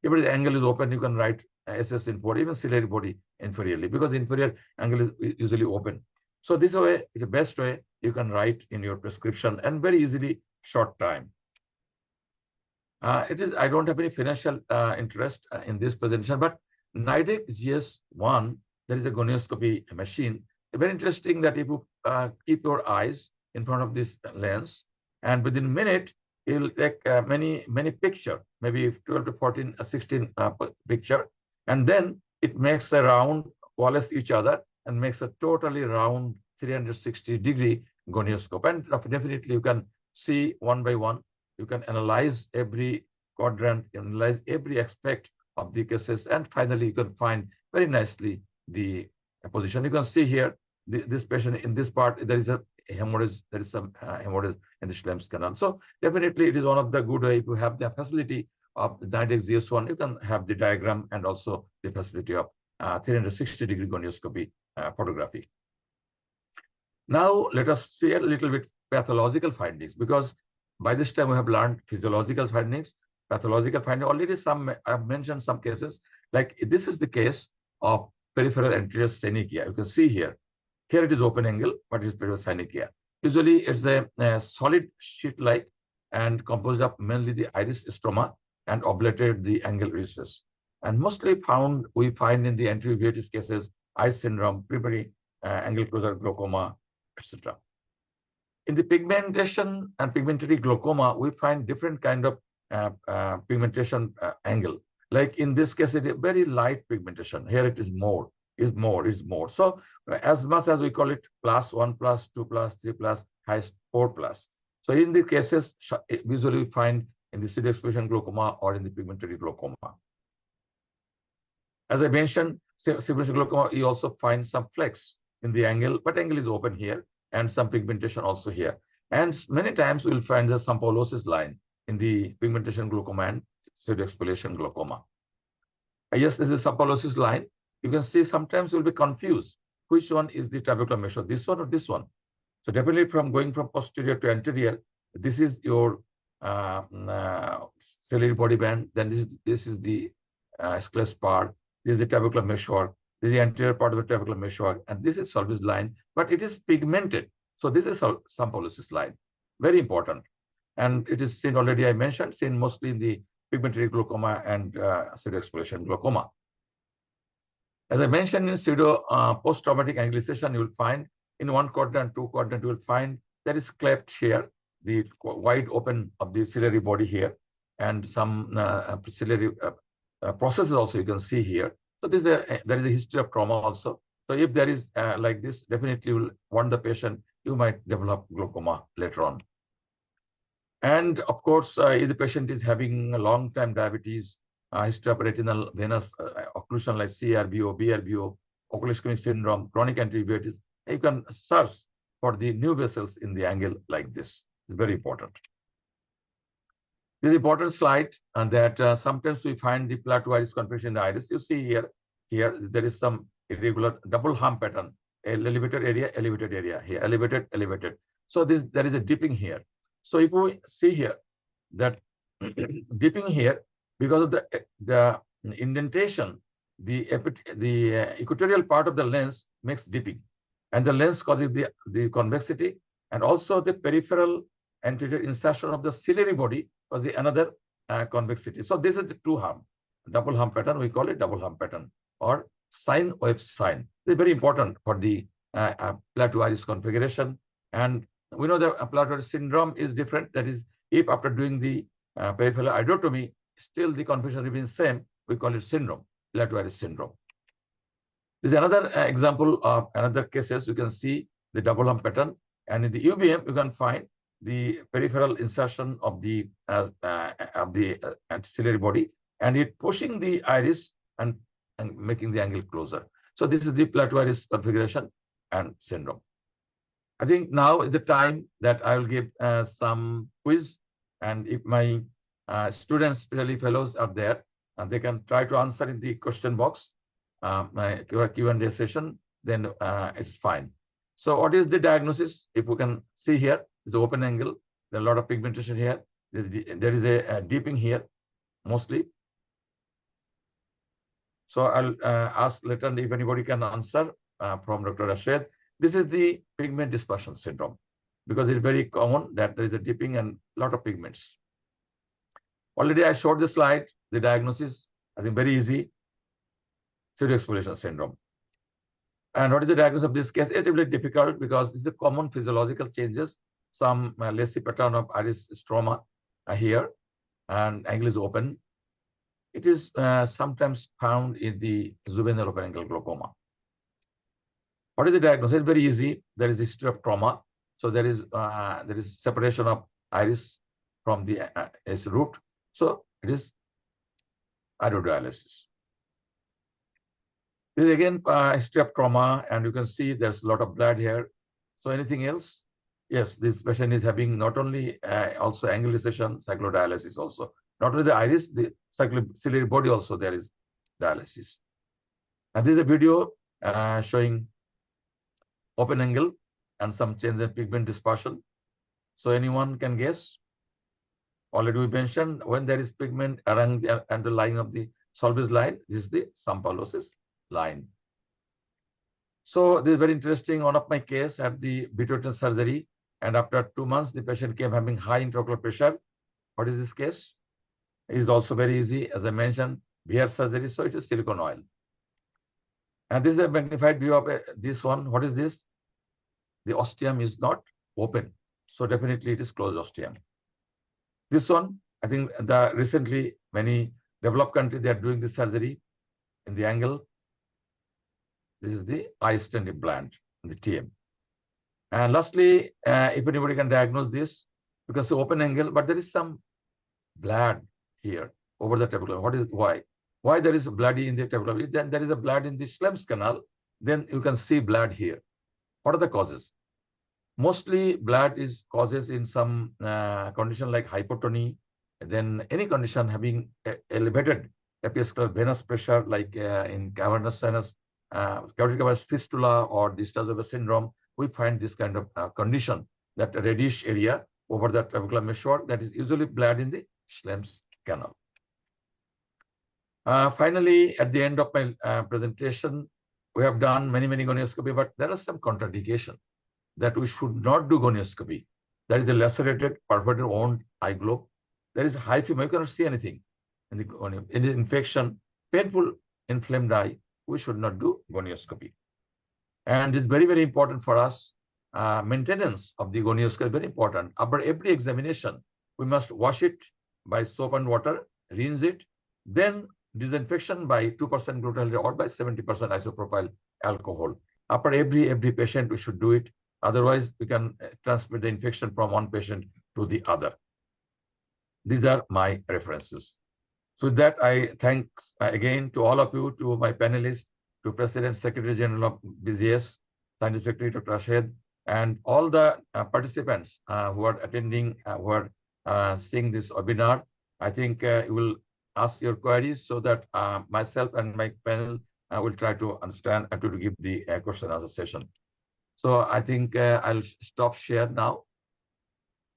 S1: If the angle is open, you can write SS in 4, even ciliary body inferiorly, because the inferior angle is usually open. So this way, the best way you can write in your prescription and very easily, short time. I don't have any financial interest in this presentation, but NIDEC GS1, there is a gonioscopy machine. Very interesting that if you keep your eyes in front of this lens, and within a minute, it'll take many picture, maybe 12 to 14, 16 picture, and then it makes a round, coalesce each other, and makes a totally round 360-degree gonioscope. And definitely you can see one by one. You can analyze every quadrant, analyze every aspect of the cases, and finally you can find very nicely the position. You can see here, this patient in this part, there is a hemorrhage, there is some hemorrhage in the Schlemm's canal. So definitely it is one of the good way. If you have the facility of the NIDEC GS1, you can have the diagram and also the facility of 360-degree gonioscopy photography. Now let us see a little bit pathological findings, because by this time we have learned physiological findings, pathological findings. Already I have mentioned some cases, like this is the case of peripheral anterior synechiae. You can see here. Here it is open angle, but it is peripheral synechiae. Usually it's a solid sheet-like and composed of mainly the iris stroma and oblated the angle recess. And mostly we find in the anterior uveitis cases, eye syndrome, primary angle closure glaucoma, etc. In the pigmentation and pigmentary glaucoma, we find different kind of pigmentation angle. Like in this case, it is very light pigmentation. Here it is more, is more. So as much as we call it +1, +2, +3, highest 4+. So in the cases, usually we find in the pseudo-exposition glaucoma or in the pigmentary glaucoma. As I mentioned, pseudo-exposition glaucoma, you also find some flex in the angle, but angle is open here, and some pigmentation also here. And many times we'll find the sympolosis line in the pigmentation glaucoma and pseudo-exposition glaucoma. Yes, this is sympolosis line. You can see sometimes you'll be confused. Which one is the trabecular measure, this one or this one? So definitely from going from posterior to anterior, this is your ciliary body band. Then this is the sclera part. This is the trabecular meshwork. This is the anterior part of the trabecular meshwork, and this is Solvis line, but it is pigmented. So this is sympolosis line, very important. And it is seen already, I mentioned, seen mostly in the pigmentary glaucoma and pseudo-exposition glaucoma. As I mentioned, in pseudo post-traumatic anglicization, you will find in one quadrant, two quadrant, you will find there is cleft here, the wide open of the ciliary body here, and some ciliary processes also you can see here. So there is a history of trauma also. So if there is like this, definitely you will warn the patient, you might develop glaucoma later on. And of course, if the patient is having a long-time diabetes, history of retinal venous occlusion like CRBO, BRBO, ocular ischemic syndrome, chronic anterior, you can search for the new vessels in the angle like this. It's very important. This is important slide, and that sometimes we find the plateau iris configuration in the iris. You see here there is some irregular double hump pattern, elevated area, here, elevated. So there is a dipping here. So if we see here that dipping here, because of the indentation, the equatorial part of the lens makes dipping, and the lens causes the convexity, and also the peripheral anterior insertion of the ciliary body causes another convexity. So this is the two hump, double hump pattern. We call it double hump pattern or sine wave sign. This is very important for the plateau iris configuration. And we know that plateau iris syndrome is different. That is, if after doing the peripheral iridotomy, still the configuration remains same, we call it syndrome, plateau iris syndrome. This is another example of another cases. You can see the double hump pattern, and in the UBM you can find the peripheral insertion of the ciliary body, and it pushing the iris and making the angle closer. So this is the plateau iris configuration and syndrome. I think now is the time that I will give some quiz, and if my students, especially fellows, are there, and they can try to answer in the question box, my Q&A session, then it's fine. So what is the diagnosis? If we can see here, it's the open angle. There are a lot of pigmentation here. There is a deeping here, mostly. So I'll ask later if anybody can answer from Dr. Rashid. This is the pigment dispersion syndrome, because it's very common that there is a dipping and a lot of pigments. Already I showed the slide, the diagnosis, I think very easy, pseudoexposition syndrome. And what is the diagnosis of this case? It's really difficult because this is a common physiological changes, some lacy pattern of iris stroma here, and angle is open. It is sometimes found in the juvenile open angle glaucoma. What is the diagnosis? It's very easy. There is history of trauma. So there is separation of iris from the its root. So it is iridodialysis. This is again history of trauma, and you can see there's a lot of blood here. So anything else? Yes, this patient is having not only also angulization, cyclodialysis also. Not only the iris, the ciliary body also there is dialysis. And this is a video showing open angle and some change in pigment dispersion. So anyone can guess? Already we mentioned when there is pigment around the underlying of the Solbes line, this is the Sampalosis line. So this is very interesting. One of my case had the vitrectomy surgery, and after 2 months, the patient came having high intraocular pressure. What is this case? It is also very easy, as I mentioned, VR surgery, so it is silicone oil. And this is a magnified view of this one. What is this? The ostium is not open, so definitely it is closed ostium. This one, I think recently many developed countries, they are doing this surgery in the angle. This is the eye stent implant, the TM. And lastly, if anybody can diagnose this, because the open angle, but there is some blood here over the trabeculum. What is why? Why there is bloody in the trabeculum? Then there is a blood in the Schlemm's canal. Then you can see blood here. What are the causes? Mostly blood is causes in some condition like hypotony, then any condition having elevated epiascleral venous pressure, like in cavernous sinus, carotid cavernous fistula, or the Sturge syndrome. We find this kind of condition, that reddish area over the trabecular meshwork, that is usually blood in the Schlemm's canal. Finally, at the end of my presentation, we have done many gonioscopy, but there are some contraindication that we should not do gonioscopy. That is the lacerated, perforated, wound eye globe. There is high fever, you cannot see anything. In the infection, painful, inflamed eye, we should not do gonioscopy. And it's very important for us. Maintenance of the gonioscopy is very important. After every examination, we must wash it by soap and water, rinse it, then disinfection by 2% glutathione or by 70% isopropyl alcohol. After every patient, we should do it. Otherwise, we can transmit the infection from one patient to the other. These are my references. So with that, I thank again to all of you, to my panelists, to President, Secretary General of BGS, Scientific Secretary Dr. Rashid, and all the participants who are attending, who are seeing this webinar. I think you will ask your queries so that myself and my panel will try to understand and to give the question and answer session. So I think I'll stop share now.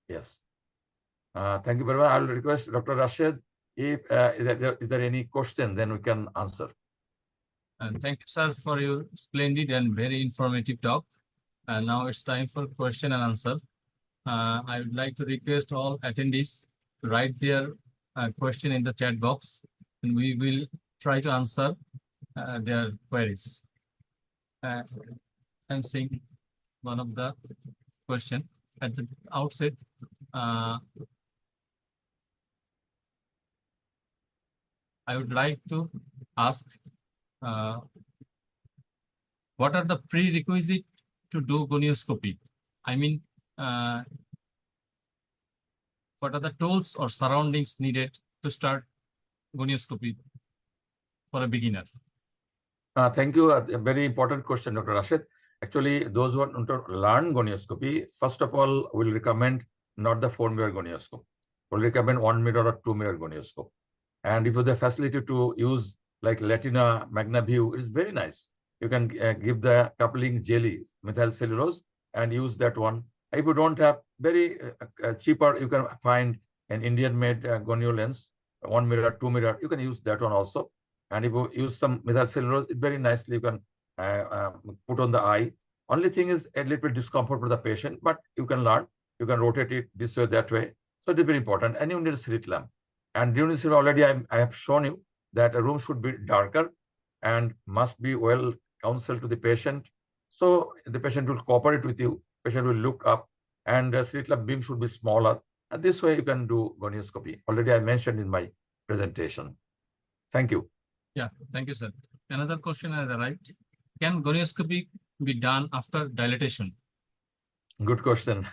S1: Yes. Thank you very much. I will request Dr. Rashid, if is there any question, then we can answer.
S3: And thank you, sir, for your splendid and very informative talk. And now it's time for question and answer. I would like to request all attendees to write their question in the chat box, and we will try to answer their queries. I'm seeing one of the question at the outset. I would like to ask, what are the prerequisites to do gonioscopy? I mean, what are the tools or surroundings needed to start gonioscopy for a beginner?
S1: Thank you. A very important question, Dr. Rashid. Actually, those who want to learn gonioscopy, first of all, we'll recommend not the 4-mirror gonioscope. We'll recommend 1-mirror or 2-mirror gonioscope. And if you have the facility to use like Latina, MagnaView, it is very nice. You can give the coupling jelly, methyl cellulose, and use that one. If you don't have very cheaper, you can find an Indian-made gonio lens, 1-mirror, 2-mirror. You can use that one also. And if you use some methyl cellulose, it very nicely you can put on the eye Only thing is a little bit discomfort for the patient, but you can learn. You can rotate it this way, that way. So it is very important. And you need a street lamp. And during this already, I have shown you that a room should be darker and must be well counseled to the patient. So the patient will cooperate with you. Patient will look up, and the street lamp beam should be smaller. And this way you can do gonioscopy. Already I mentioned in my presentation. Thank you.
S3: Yeah, thank you, sir. Another question has arrived. Can gonioscopy be done after dilatation?
S1: Good question.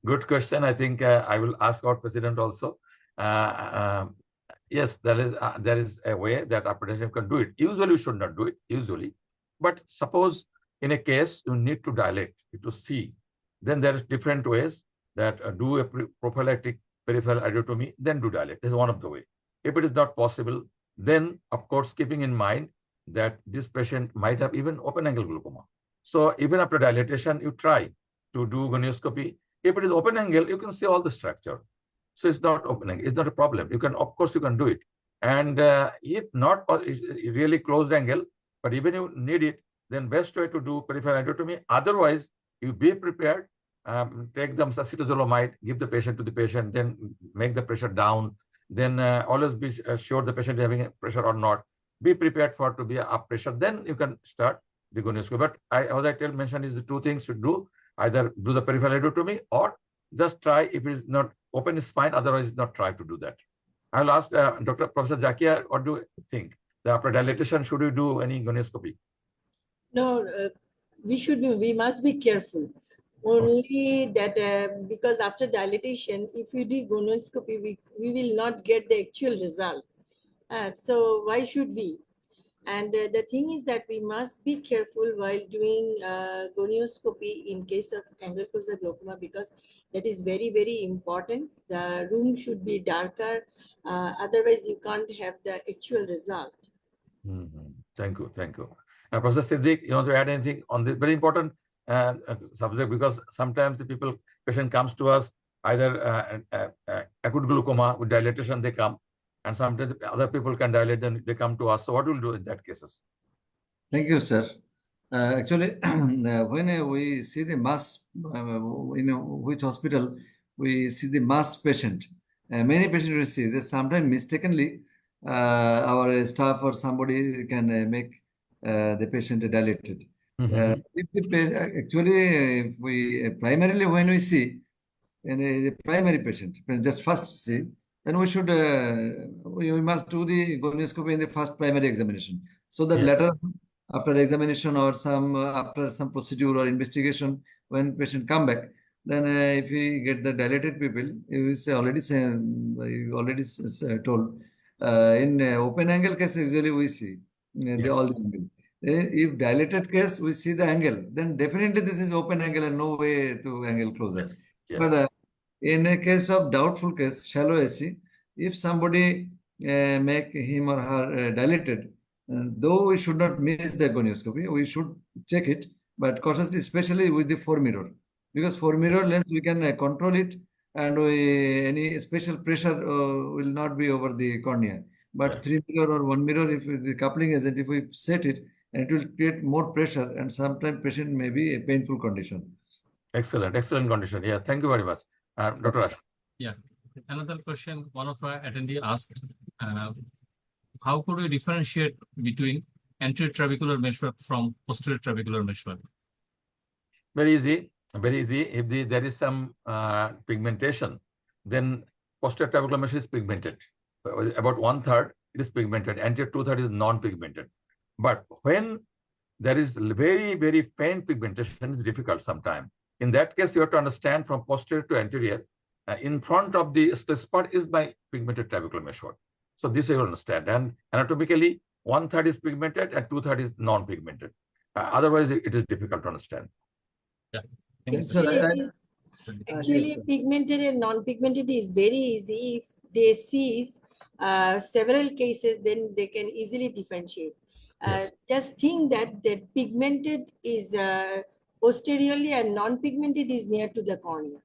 S1: Good question. I think I will ask our president also. Yes, there is a way that a patient can do it. Usually, you should not do it. Usually, but suppose in a case you need to dilate to see, then there is different ways that do a prophylactic peripheral iridotomy, then do dilate. This is one of the way. If it is not possible, then of course keeping in mind that this patient might have even open angle glaucoma. So even after dilatation, you try to do gonioscopy. If it is open angle, you can see all the structure. So it's not open angle. It's not a problem. You can, of course, you can do it. And if not, it's really closed angle, but even you need it, then best way to do peripheral iridotomy. Otherwise, you be prepared. Take them acetazolamide, give the patient to the patient, then make the pressure down. Then always be sure the patient is having a pressure or not. Be prepared for to be up pressure. Then you can start the gonioscopy. But as I mentioned, is the two things to do: either do the peripheral iridotomy or just try. If it is not open, is fine. Otherwise, not try to do that. I'll ask Dr. Professor Zakia, what do you think? That after dilatation, should we do any gonioscopy?
S2: No, we must be careful. Only that because after dilatation, if you do gonioscopy, we will not get the actual result. So why should we? And the thing is that we must be careful while doing gonioscopy in case of angle closure glaucoma, because that is very, very important. The room should be darker. Otherwise, you can't have the actual result.
S1: Thank you. Thank you. Professor Siddiq, you want to add anything on this very important subject? Because sometimes the patient comes to us either acute glaucoma with dilatation, they come, and sometimes other people can dilate, then they come to us. So what will do in that cases?
S4: Thank you, sir. Actually, when we see the mass, in which hospital we see the mass patient, many patients we see that sometimes mistakenly our staff or somebody can make the patient dilated. Actually, if we primarily when we see in a primary patient, just first see, then we should we must do the gonioscopy in the first primary examination, so that later after examination or some after some procedure or investigation, when patient come back, then if we get the dilated people, you already told in open angle case usually we see all the angle. If dilated case we see the angle, then definitely this is open angle and no way to angle closer. But in a case of doubtful case, shallow AC, if somebody make him or her dilated, though we should not miss the gonioscopy, we should check it, but cautiously, especially with the 4-mirror, because 4-mirror lens we can control it, and any special pressure will not be over the cornea. But 3-mirror or 1-mirror, if the coupling agent, if we set it, and it will create more pressure, and sometimes patient may be a painful condition.
S1: Excellent, excellent condition. Yeah, thank you very much, Dr. Ash.
S3: Yeah, another question. One of our attendee asked, how could we differentiate between anterior trabecular meshwork from posterior trabecular meshwork?
S1: Very easy, very easy. If there is some pigmentation, then posterior trabecular mesh is pigmented. About 1/3 it is pigmented. Anterior 2/3 is non-pigmented. But when there is very, very faint pigmentation, it's difficult sometimes. In that case, you have to understand from posterior to anterior, in front of the stress part is my pigmented trabecular meshwork. So this you understand. And anatomically, 1/3 is pigmented and 2/3 is non-pigmented. Otherwise, it is difficult to understand.
S3: Yeah.
S2: Actually, pigmented and non-pigmented is very easy. If they see several cases, then they can easily differentiate. Just think that pigmented is posteriorly and non-pigmented is near to the cornea.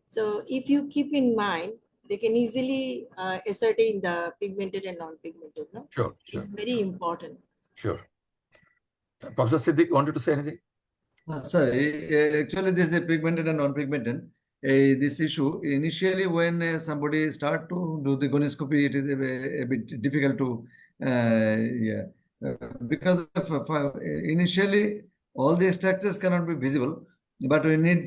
S2: So if you keep in mind, they can easily ascertain the pigmented and non-pigmented. No?
S1: Sure.
S2: It's very important.
S1: Sure. Professor Siddiq wanted to say anything?
S4: Sorry, actually, this is pigmented and non-pigmented. This issue initially, when somebody start to do the gonioscopy, it is a bit difficult to, yeah, because initially all the structures cannot be visible, but we need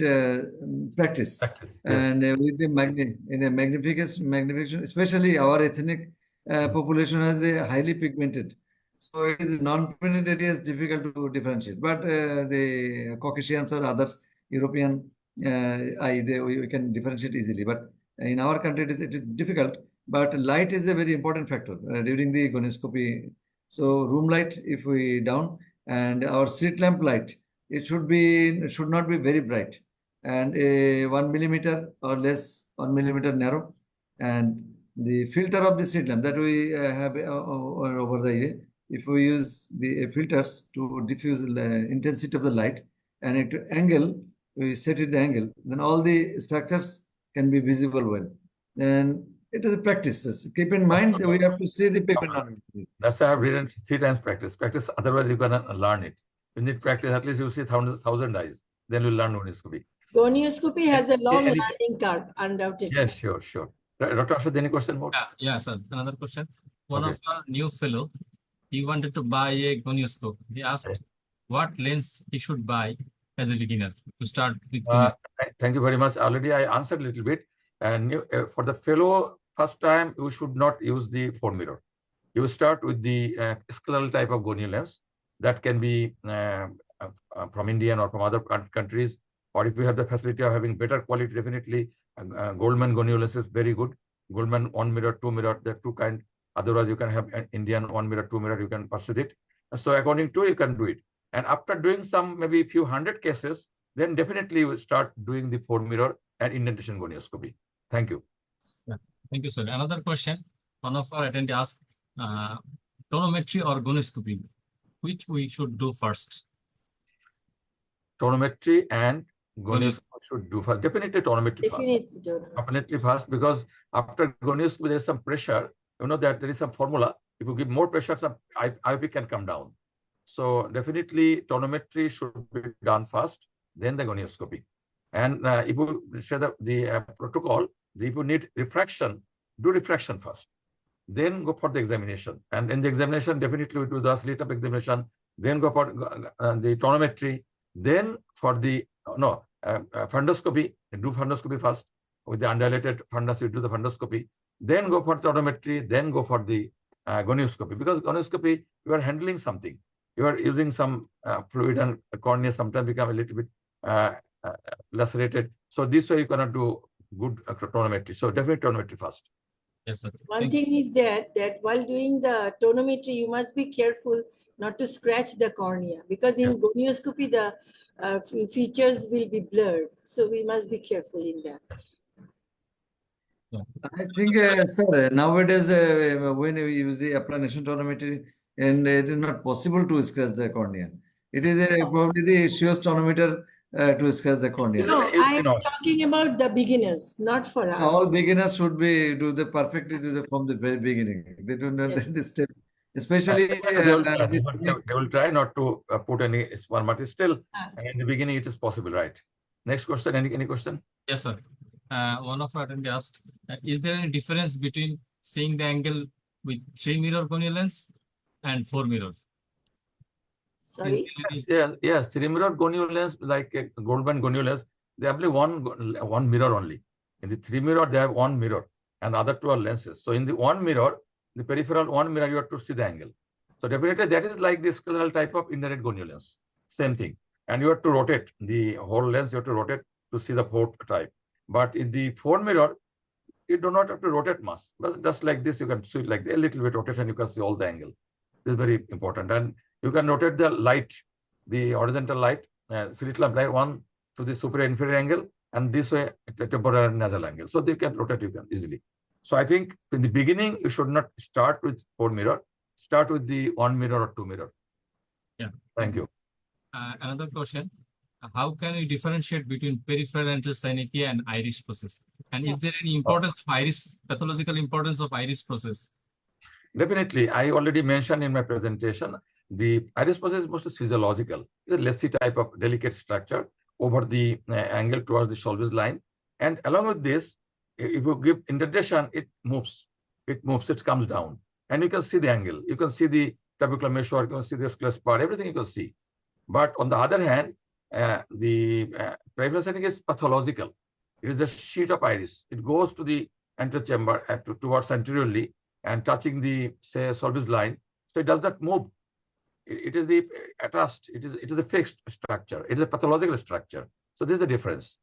S4: practice.
S1: Practice, yes.
S4: And with the magnification, especially our ethnic population has a highly pigmented. So it is non-pigmented areas difficult to differentiate, but the Caucasians or others, European we can differentiate easily. But in our country, it is difficult. But light is a very important factor during the gonioscopy. So room light, if we down, and our street lamp light, should not be very bright, and 1 millimeter or less, 1 millimeter narrow, and the filter of the street lamp that we have over the year, if we use the filters to diffuse the intensity of the light and at angle, we set it the angle, then all the structures can be visible well. Then it is a practice. Just keep in mind we have to see the pigment.
S1: That's why I have written 3 times practice. Practice, otherwise you cannot learn it. You need practice, at least you see thousand eyes. Then you learn gonioscopy.
S2: Gonioscopy has a long
S1: Any-
S2: learning curve, undoubtedly.
S1: Yes, sure. Dr. Ashad, any question more?
S3: Yeah, sir. Another question. One
S1: Okay.
S3: of our new fellow, he wanted to buy a gonioscope. He asked what lens he should buy as a beginner to start with gonioscope.
S1: Thank you very much. Already I answered a little bit. And for the fellow, first time, you should not use the 4-mirror. You start with the scleral type of gonio lens that can be from Indian or from other countries. Or if you have the facility of having better quality, definitely Goldman gonio lens is very good. Goldman 1-mirror, 2-mirror, there are 2 kinds. Otherwise, you can have an Indian 1-mirror, 2-mirror, you can pursue it. So according to you can do it. And after doing some maybe few hundred cases, then definitely you start doing the 4-mirror and indentation gonioscopy. Thank you.
S3: Yeah. Thank you, sir. Another question. One of our attendees asked, tonometry or gonioscopy, which we should do first?
S1: Tonometry and gonioscopy should do first. Definitely tonometry first. Definitely first, because after gonioscopy there is some pressure. You know that there is some formula. If you give more pressure, some IOP can come down. So definitely tonometry should be done first, then the gonioscopy. And if you share the protocol, if you need refraction, do refraction first. Then go for the examination. And in the examination, definitely we do the slit up examination, then go for the tonometry, then for the fundoscopy, do fundoscopy first. With the undilated fundus, you do the fundoscopy, then go for tonometry, then go for the gonioscopy. Because gonioscopy, you are handling something. You are using some fluid, and cornea sometimes become a little bit lacerated. So this way you cannot do good tonometry. So definitely tonometry first.
S3: Yes, sir.
S2: One thing is that while doing the tonometry, you must be careful not to scratch the cornea, because in gonioscopy the features will be blurred. So we must be careful in that.
S3: Yeah.
S4: I think, sir, nowadays when we use the applanation tonometry, and it is not possible to scratch the cornea. It is probably the surest tonometer to scratch the cornea.
S2: No, I'm talking about the beginners, not for us.
S4: All beginners should be do the perfectly from the very beginning. They do not this step, especially
S1: they will try not to put any spermati. Still, in the beginning, it is possible, right? Next question. Any question?
S3: Yes, sir. One of our attendees asked, is there any difference between seeing the angle with 3-mirror gonio lens and 4-mirror?
S2: Sorry?
S1: Yes. 3-mirror gonio lens, like a Goldman gonio lens, they have only one mirror only. In the 3-mirror, they have 1 mirror, and other 2 are lenses. So in the 1 mirror, the peripheral 1 mirror, you have to see the angle. So definitely that is like the scleral type of indirect gonio lens. Same thing. And you have to rotate the whole lens, you have to rotate to see the 4th type. But in the 4-mirror, you do not have to rotate much. But just like this, you can see it like a little bit rotation, you can see all the angle. This is very important. And you can rotate the light, the horizontal light, slit lamp light 1 to the superior inferior angle, and this way a temporal and nasal angle. So they can rotate you can easily. So I think in the beginning, you should not start with 4-mirror. Start with the 1-mirror or 2-mirror.
S3: Yeah.
S1: Thank you.
S3: Another question. How can we differentiate between peripheral antrocyanicia and iris process? And is there any importance of iris, pathological importance of iris process?
S1: Definitely. I already mentioned in my presentation, The iris process is mostly physiological. It's a lacy type of delicate structure over the angle towards the Solvis line. And along with this, if you give indentation, it moves. It moves, it comes down. And you can see the angle. You can see the trabecular meshwork, you can see the sclera part, everything you can see. But on the other hand, the peripheral setting is pathological. It is a sheet of iris. It goes to the anterior chamber towards anteriorly and touching the, say, Solvis line. So it does not move. It is the attached. It is a fixed structure. It is a pathological structure. So this is the difference.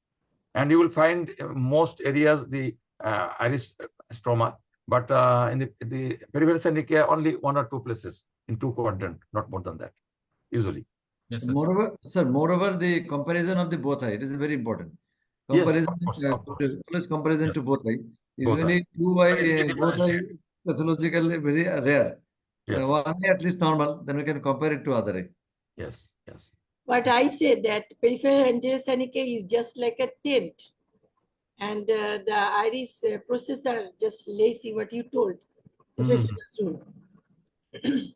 S1: And you will find most areas the iris stroma, but in the peripheral syncytia, only 1 or 2 places in 2 quadrant, not more than that, usually.
S3: Yes, sir.
S4: Moreover, the comparison of the both eye, it is very important.
S1: Yes,
S4: Comparison,
S1: of course.
S4: always comparison
S1: Yes.
S4: to both eye.
S1: Both eye.
S4: Usually, both eye pathological very rare.
S1: Yes.
S4: One eye at least normal, then we can compare it to other eye.
S1: Yes, yes.
S2: But I say that peripheral anterior syncytia is just like a tent, and the iris process are just lacy. What you told, Professor Nazrul.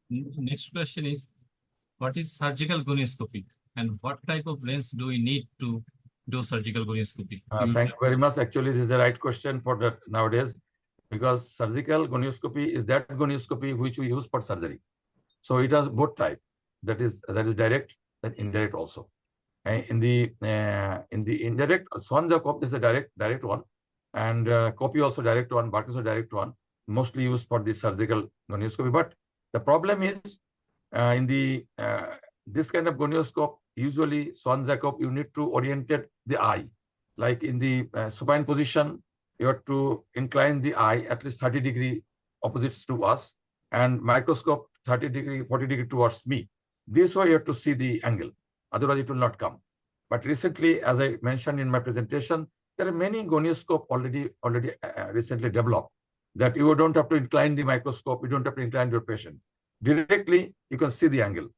S3: Next question is, what is surgical gonioscopy and what type of lens do we need to do surgical gonioscopy?
S1: Thank you very much. Actually, this is the right question for that nowadays, because surgical gonioscopy is that gonioscopy which we use for surgery. So it has both type. That is direct and indirect also. In the indirect, Swan-Jacob is a direct one, and copy also direct one, Bark also direct one, mostly used for the surgical gonioscopy. But the problem is in the this kind of gonioscope, usually Swan-Jacob, you need to orientate the eye, like in the supine position, you have to incline the eye at least 30 degree opposites to us, and microscope 30 degree, 40 degree towards me. This way you have to see the angle. Otherwise, it will not come. But recently, as I mentioned in my presentation, there are many gonioscope already recently developed that you don't have to incline the microscope, you don't have to incline your patient. Directly, you can see the angle.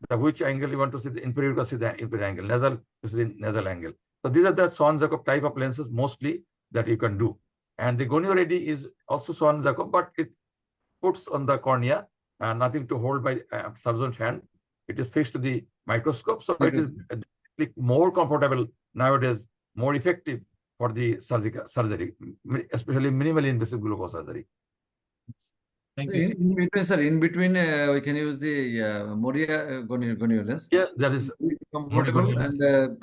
S1: Which angle you want to see, the inferior, you can see the inferior angle, nasal, you see the nasal angle. So these are the Swan-Jacob type of lenses mostly that you can do. And the Gonio ready is also Swan-Jacob, but it puts on the cornea and nothing to hold by surgeon's hand. It is fixed to the microscope, so it is more comfortable nowadays, more effective for the surgery, especially minimally invasive glaucoma surgery.
S3: Thank you, sir.
S4: In between, sir, we can use the Moria gonio lens.
S1: Yeah, that is
S4: comfortable and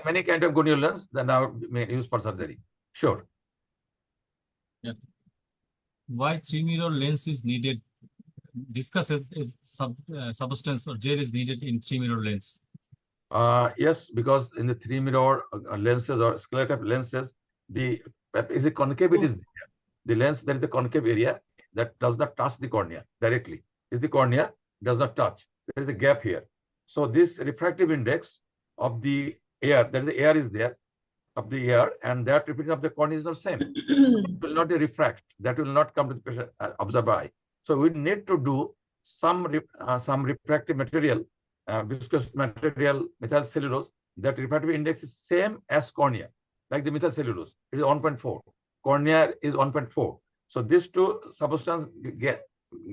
S1: many kind of gonio lens that now used for surgery. Sure.
S3: Yeah. Why 3-mirror lens is needed? Discusses is substance or gel is needed in 3-mirror lens.
S1: Yes, because in the 3-mirror lenses or scleral lenses, the is a concavity is there. The lens, there is a concave area that does not touch the cornea directly. Is the cornea does not touch. There is a gap here. So this refractive index of the air, there is the air is there of the air, and that reflection of the cornea is not same. It will not refract. That will not come to the patient observer eye. So we need to do some refractive material, viscous material, methyl cellulose. That refractive index is same as cornea, like the methyl cellulose. It is 1.4. Cornea is 1.4. So these two substances get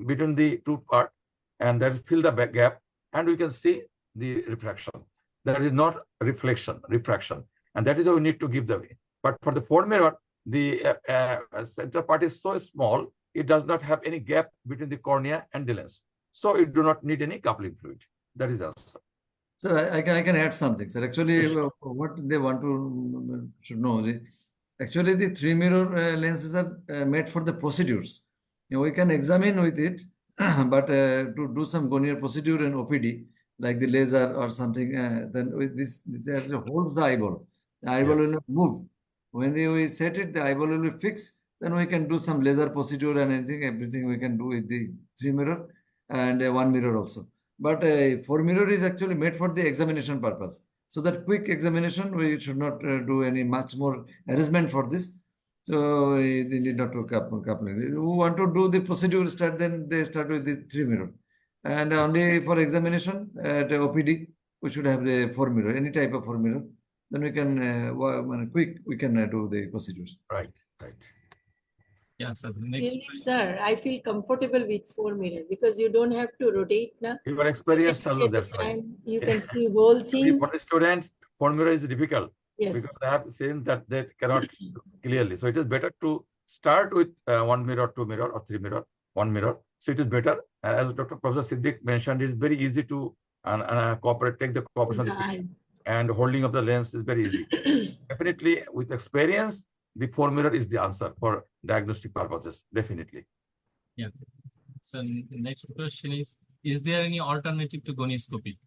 S1: between the two parts, and that fill the gap, and we can see the refraction. That is not reflection, refraction, and that is how we need to give the way. But for the 4-mirror, the center part is so small, it does not have any gap between the cornea and the lens. So it do not need any coupling fluid. That is the answer.
S4: Sir, I can add something, sir. Actually, what they want to should know, actually the 3-mirror lenses are made for the procedures. We can examine with it, but to do some gonio procedure in OPD, like the laser or something, then with this actually holds the eyeball. The eyeball will not move. When we set it, the eyeball will be fixed. Then we can do some laser procedure and everything we can do with the 3-mirror and 1-mirror also. But 4-mirror is actually made for the examination purpose. So that quick examination, we should not do any much more arrangement for this. So they need not to coupling. Who want to do the procedure start, then they start with the 3-mirror. And only for examination at OPD, we should have the 4-mirror, any type of 4-mirror. Then we can we can do the procedures.
S1: Right, right.
S3: Yeah, sir. Next
S2: Really,
S3: question.
S2: sir, I feel comfortable with 4 mirror because you don't have to rotate now.
S1: You are
S2: You
S1: experienced,
S2: can look
S1: Charlotte,
S2: at the
S1: that's why.
S2: time. You can see whole thing.
S1: For the students, formula is difficult because
S2: Yes.
S1: I have seen that they cannot clearly. So it is better to start with one mirror, two mirror, or three mirror, one mirror. So it is better. As Dr. Professor Siddiq mentioned, it is very easy to cooperate, take the cooperation of the patient, and holding of the lens is very easy. Definitely, with experience, the 4 mirror is the answer for diagnostic purposes. Definitely.
S3: Yeah. So next question is there any alternative to gonioscopy?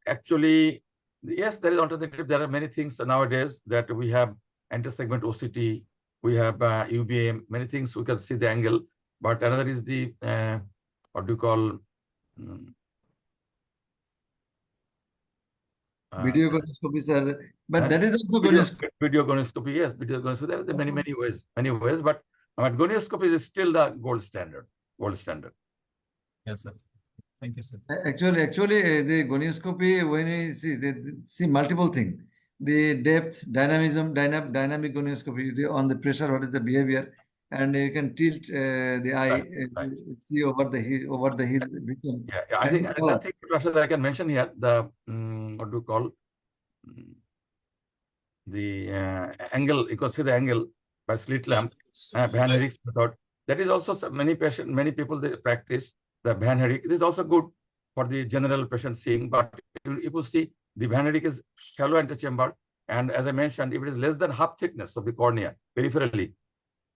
S1: Actually, yes, there is alternative. There are many things nowadays that we have intersegment OCT, we have UBM, many things we can see the angle. But another is the what do you call
S4: Video gonioscopy, sir. But that is also
S1: video,
S4: gonioscopy.
S1: video gonioscopy. Yes, video gonioscopy. There are many ways, but gonioscopy is still the gold standard. Gold standard.
S3: Yes, sir. Thank you, sir.
S4: Actually, the gonioscopy, when you see, they see multiple things. The depth, dynamism, dynamic gonioscopy, on the pressure, what is the behavior, and you can tilt the eye,
S1: Right, right.
S4: see over the hill vision.
S1: Yeah. I think
S4: color.
S1: another thing, Rashid, I can mention here the what do you call the angle. You can see the angle by slit lamp, Van Herrick's method. That is also many people they practice the Van Herrick. It is also good for the general patient seeing, but you will see the Van Herrick is shallow antechamber, and as I mentioned, if it is less than half thickness of the cornea peripherally,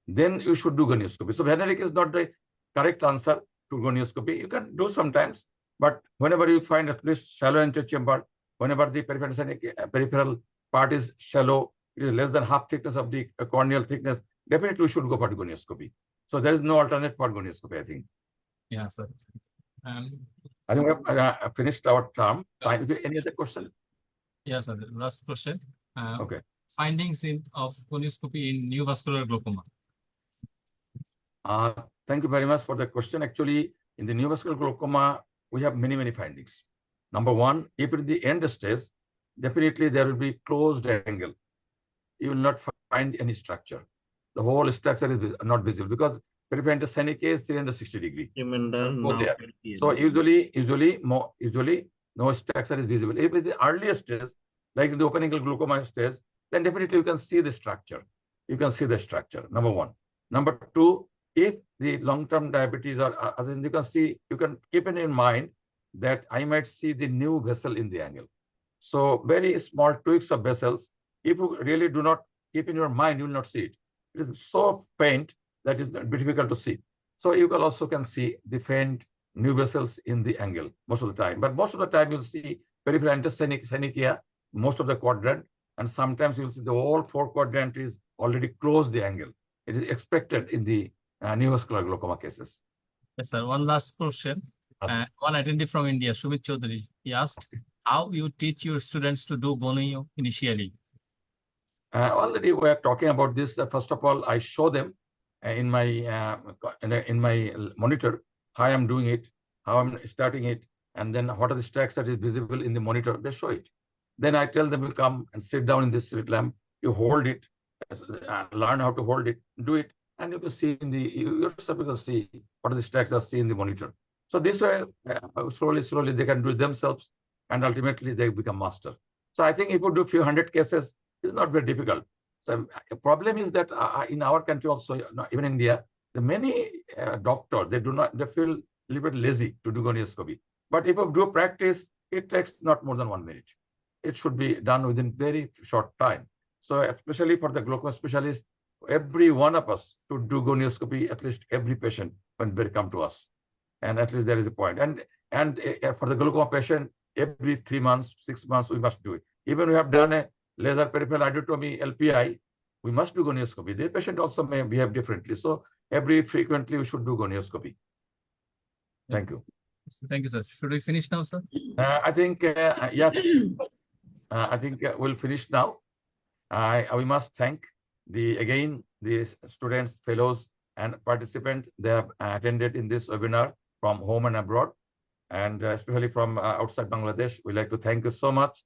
S1: then you should do gonioscopy. So Van Herrick is not the correct answer to gonioscopy. You can do sometimes, but whenever you find at least shallow antechamber, whenever the peripheral part is shallow, it is less than half thickness of the corneal thickness, definitely we should go for gonioscopy. So there is no alternate for gonioscopy, I think.
S3: Yeah, sir.
S1: I think we have finished our term. Any other question?
S3: Yeah, sir. Last question.
S1: Okay.
S3: Findings of gonioscopy in neovascular glaucoma.
S1: Thank you very much for the question. Actually, in the neovascular glaucoma, we have many findings. Number one, if in the end stage, definitely there will be closed angle. You will not find any structure. The whole structure is not visible because peripheral scenic is 360 degree. So usually no structure is visible. If it's the earliest stage, like in the open angle glaucoma stage, then definitely you can see the structure. You can see the structure. Number one. Number two, if the long-term diabetes or you can keep in mind that I might see the new vessel in the angle. So very small tweaks of vessels. If you really do not keep in your mind, you will not see it. It is so faint that is difficult to see. So you can also see the faint new vessels in the angle most of the time. But most of the time you'll see peripheral antasthenekia, most of the quadrant, and sometimes you'll see the whole 4 quadrant is already closed the angle. It is expected in the neovascular glaucoma cases.
S3: Yes, sir. One last question. One attendee from India, Sumit Chaudhary, he asked how you teach your students to do gonio initially.
S1: Already we are talking about this. First of all, I show them in my monitor how I am doing it, how I'm starting it, and then what are the stacks that is visible in the monitor. They show it. Then I tell them, you come and sit down in this slit lamp. You hold it, learn how to hold it, do it, and you can see in the yourself. You can see what are the stacks that see in the monitor. So this way, slowly they can do it themselves, and ultimately they become master. So I think if you do a few hundred cases, it's not very difficult. So the problem is that in our country also, even India, the many doctors, they feel a little bit lazy to do gonioscopy. But if you do practice, it takes not more than 1 minute. It should be done within very short time. So especially for the glaucoma specialist, every one of us should do gonioscopy, at least every patient when they come to us. And at least there is a point. And for the glaucoma patient, every 3 months, 6 months, we must do it. Even we have done a laser peripheral iodotomy, LPI, we must do gonioscopy. The patient also may behave differently. So every frequently we should do gonioscopy. Thank you.
S3: Thank you, sir. Should we finish now, sir?
S1: I think, yeah, I think we'll finish now. We must thank the students, fellows, and participants. They have attended in this webinar from home and abroad, and especially from outside Bangladesh. We'd like to thank you so much.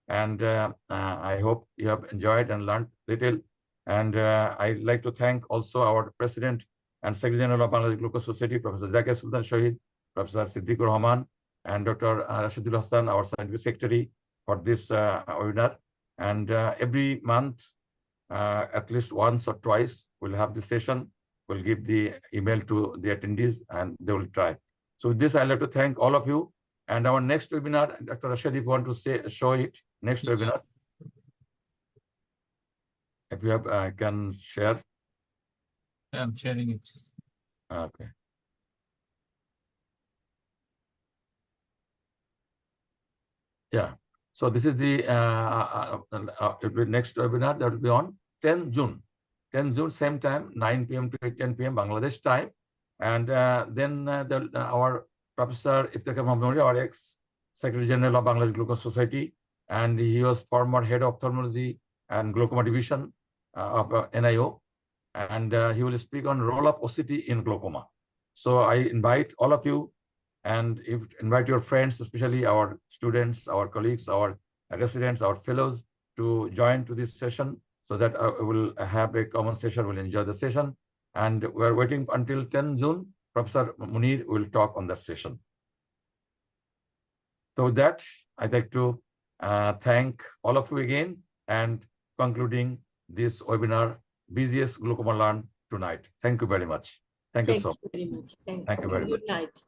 S1: And I hope you have enjoyed and learned little. And I'd like to thank also our President and Secretary General of Bangladesh Glaucoma Society, Professor Zakir Sultan Shahid, Professor Siddiqur Rahman, and Dr. Rashidul Hassan, our Scientific Secretary, for this webinar. And every month, at least once or twice, we'll have this session. We'll give the email to the attendees and they will try. So with this, I'd like to thank all of you. And our next webinar, Dr. Rashid, if you want to show it, next webinar. If you have, I can share.
S3: I'm sharing it.
S1: Okay. Yeah. So this is the next webinar that will be on 10 June. 10 June, same time, 9 p.m. to 10 p.m. Bangladesh time. And then our Professor Iftikhar Mohammed, our ex-Secretary General of Bangladesh Glaucoma Society, and he was former head of ophthalmology and glaucoma division of NIO. And he will speak on role of OCT in glaucoma. So I invite all of you, and invite your friends, especially our students, our colleagues, our residents, our fellows, to join to this session so that we'll have a common session, we'll enjoy the session. And we're waiting until 10 June. Professor Munir will talk on that session. So with that, I'd like to thank all of you again and concluding this webinar, BGS Glaucoma Learn tonight. Thank you very much. Thank you so much.
S2: Thank you very much. Thanks.
S1: Thank you very
S2: Good
S1: much.
S2: night.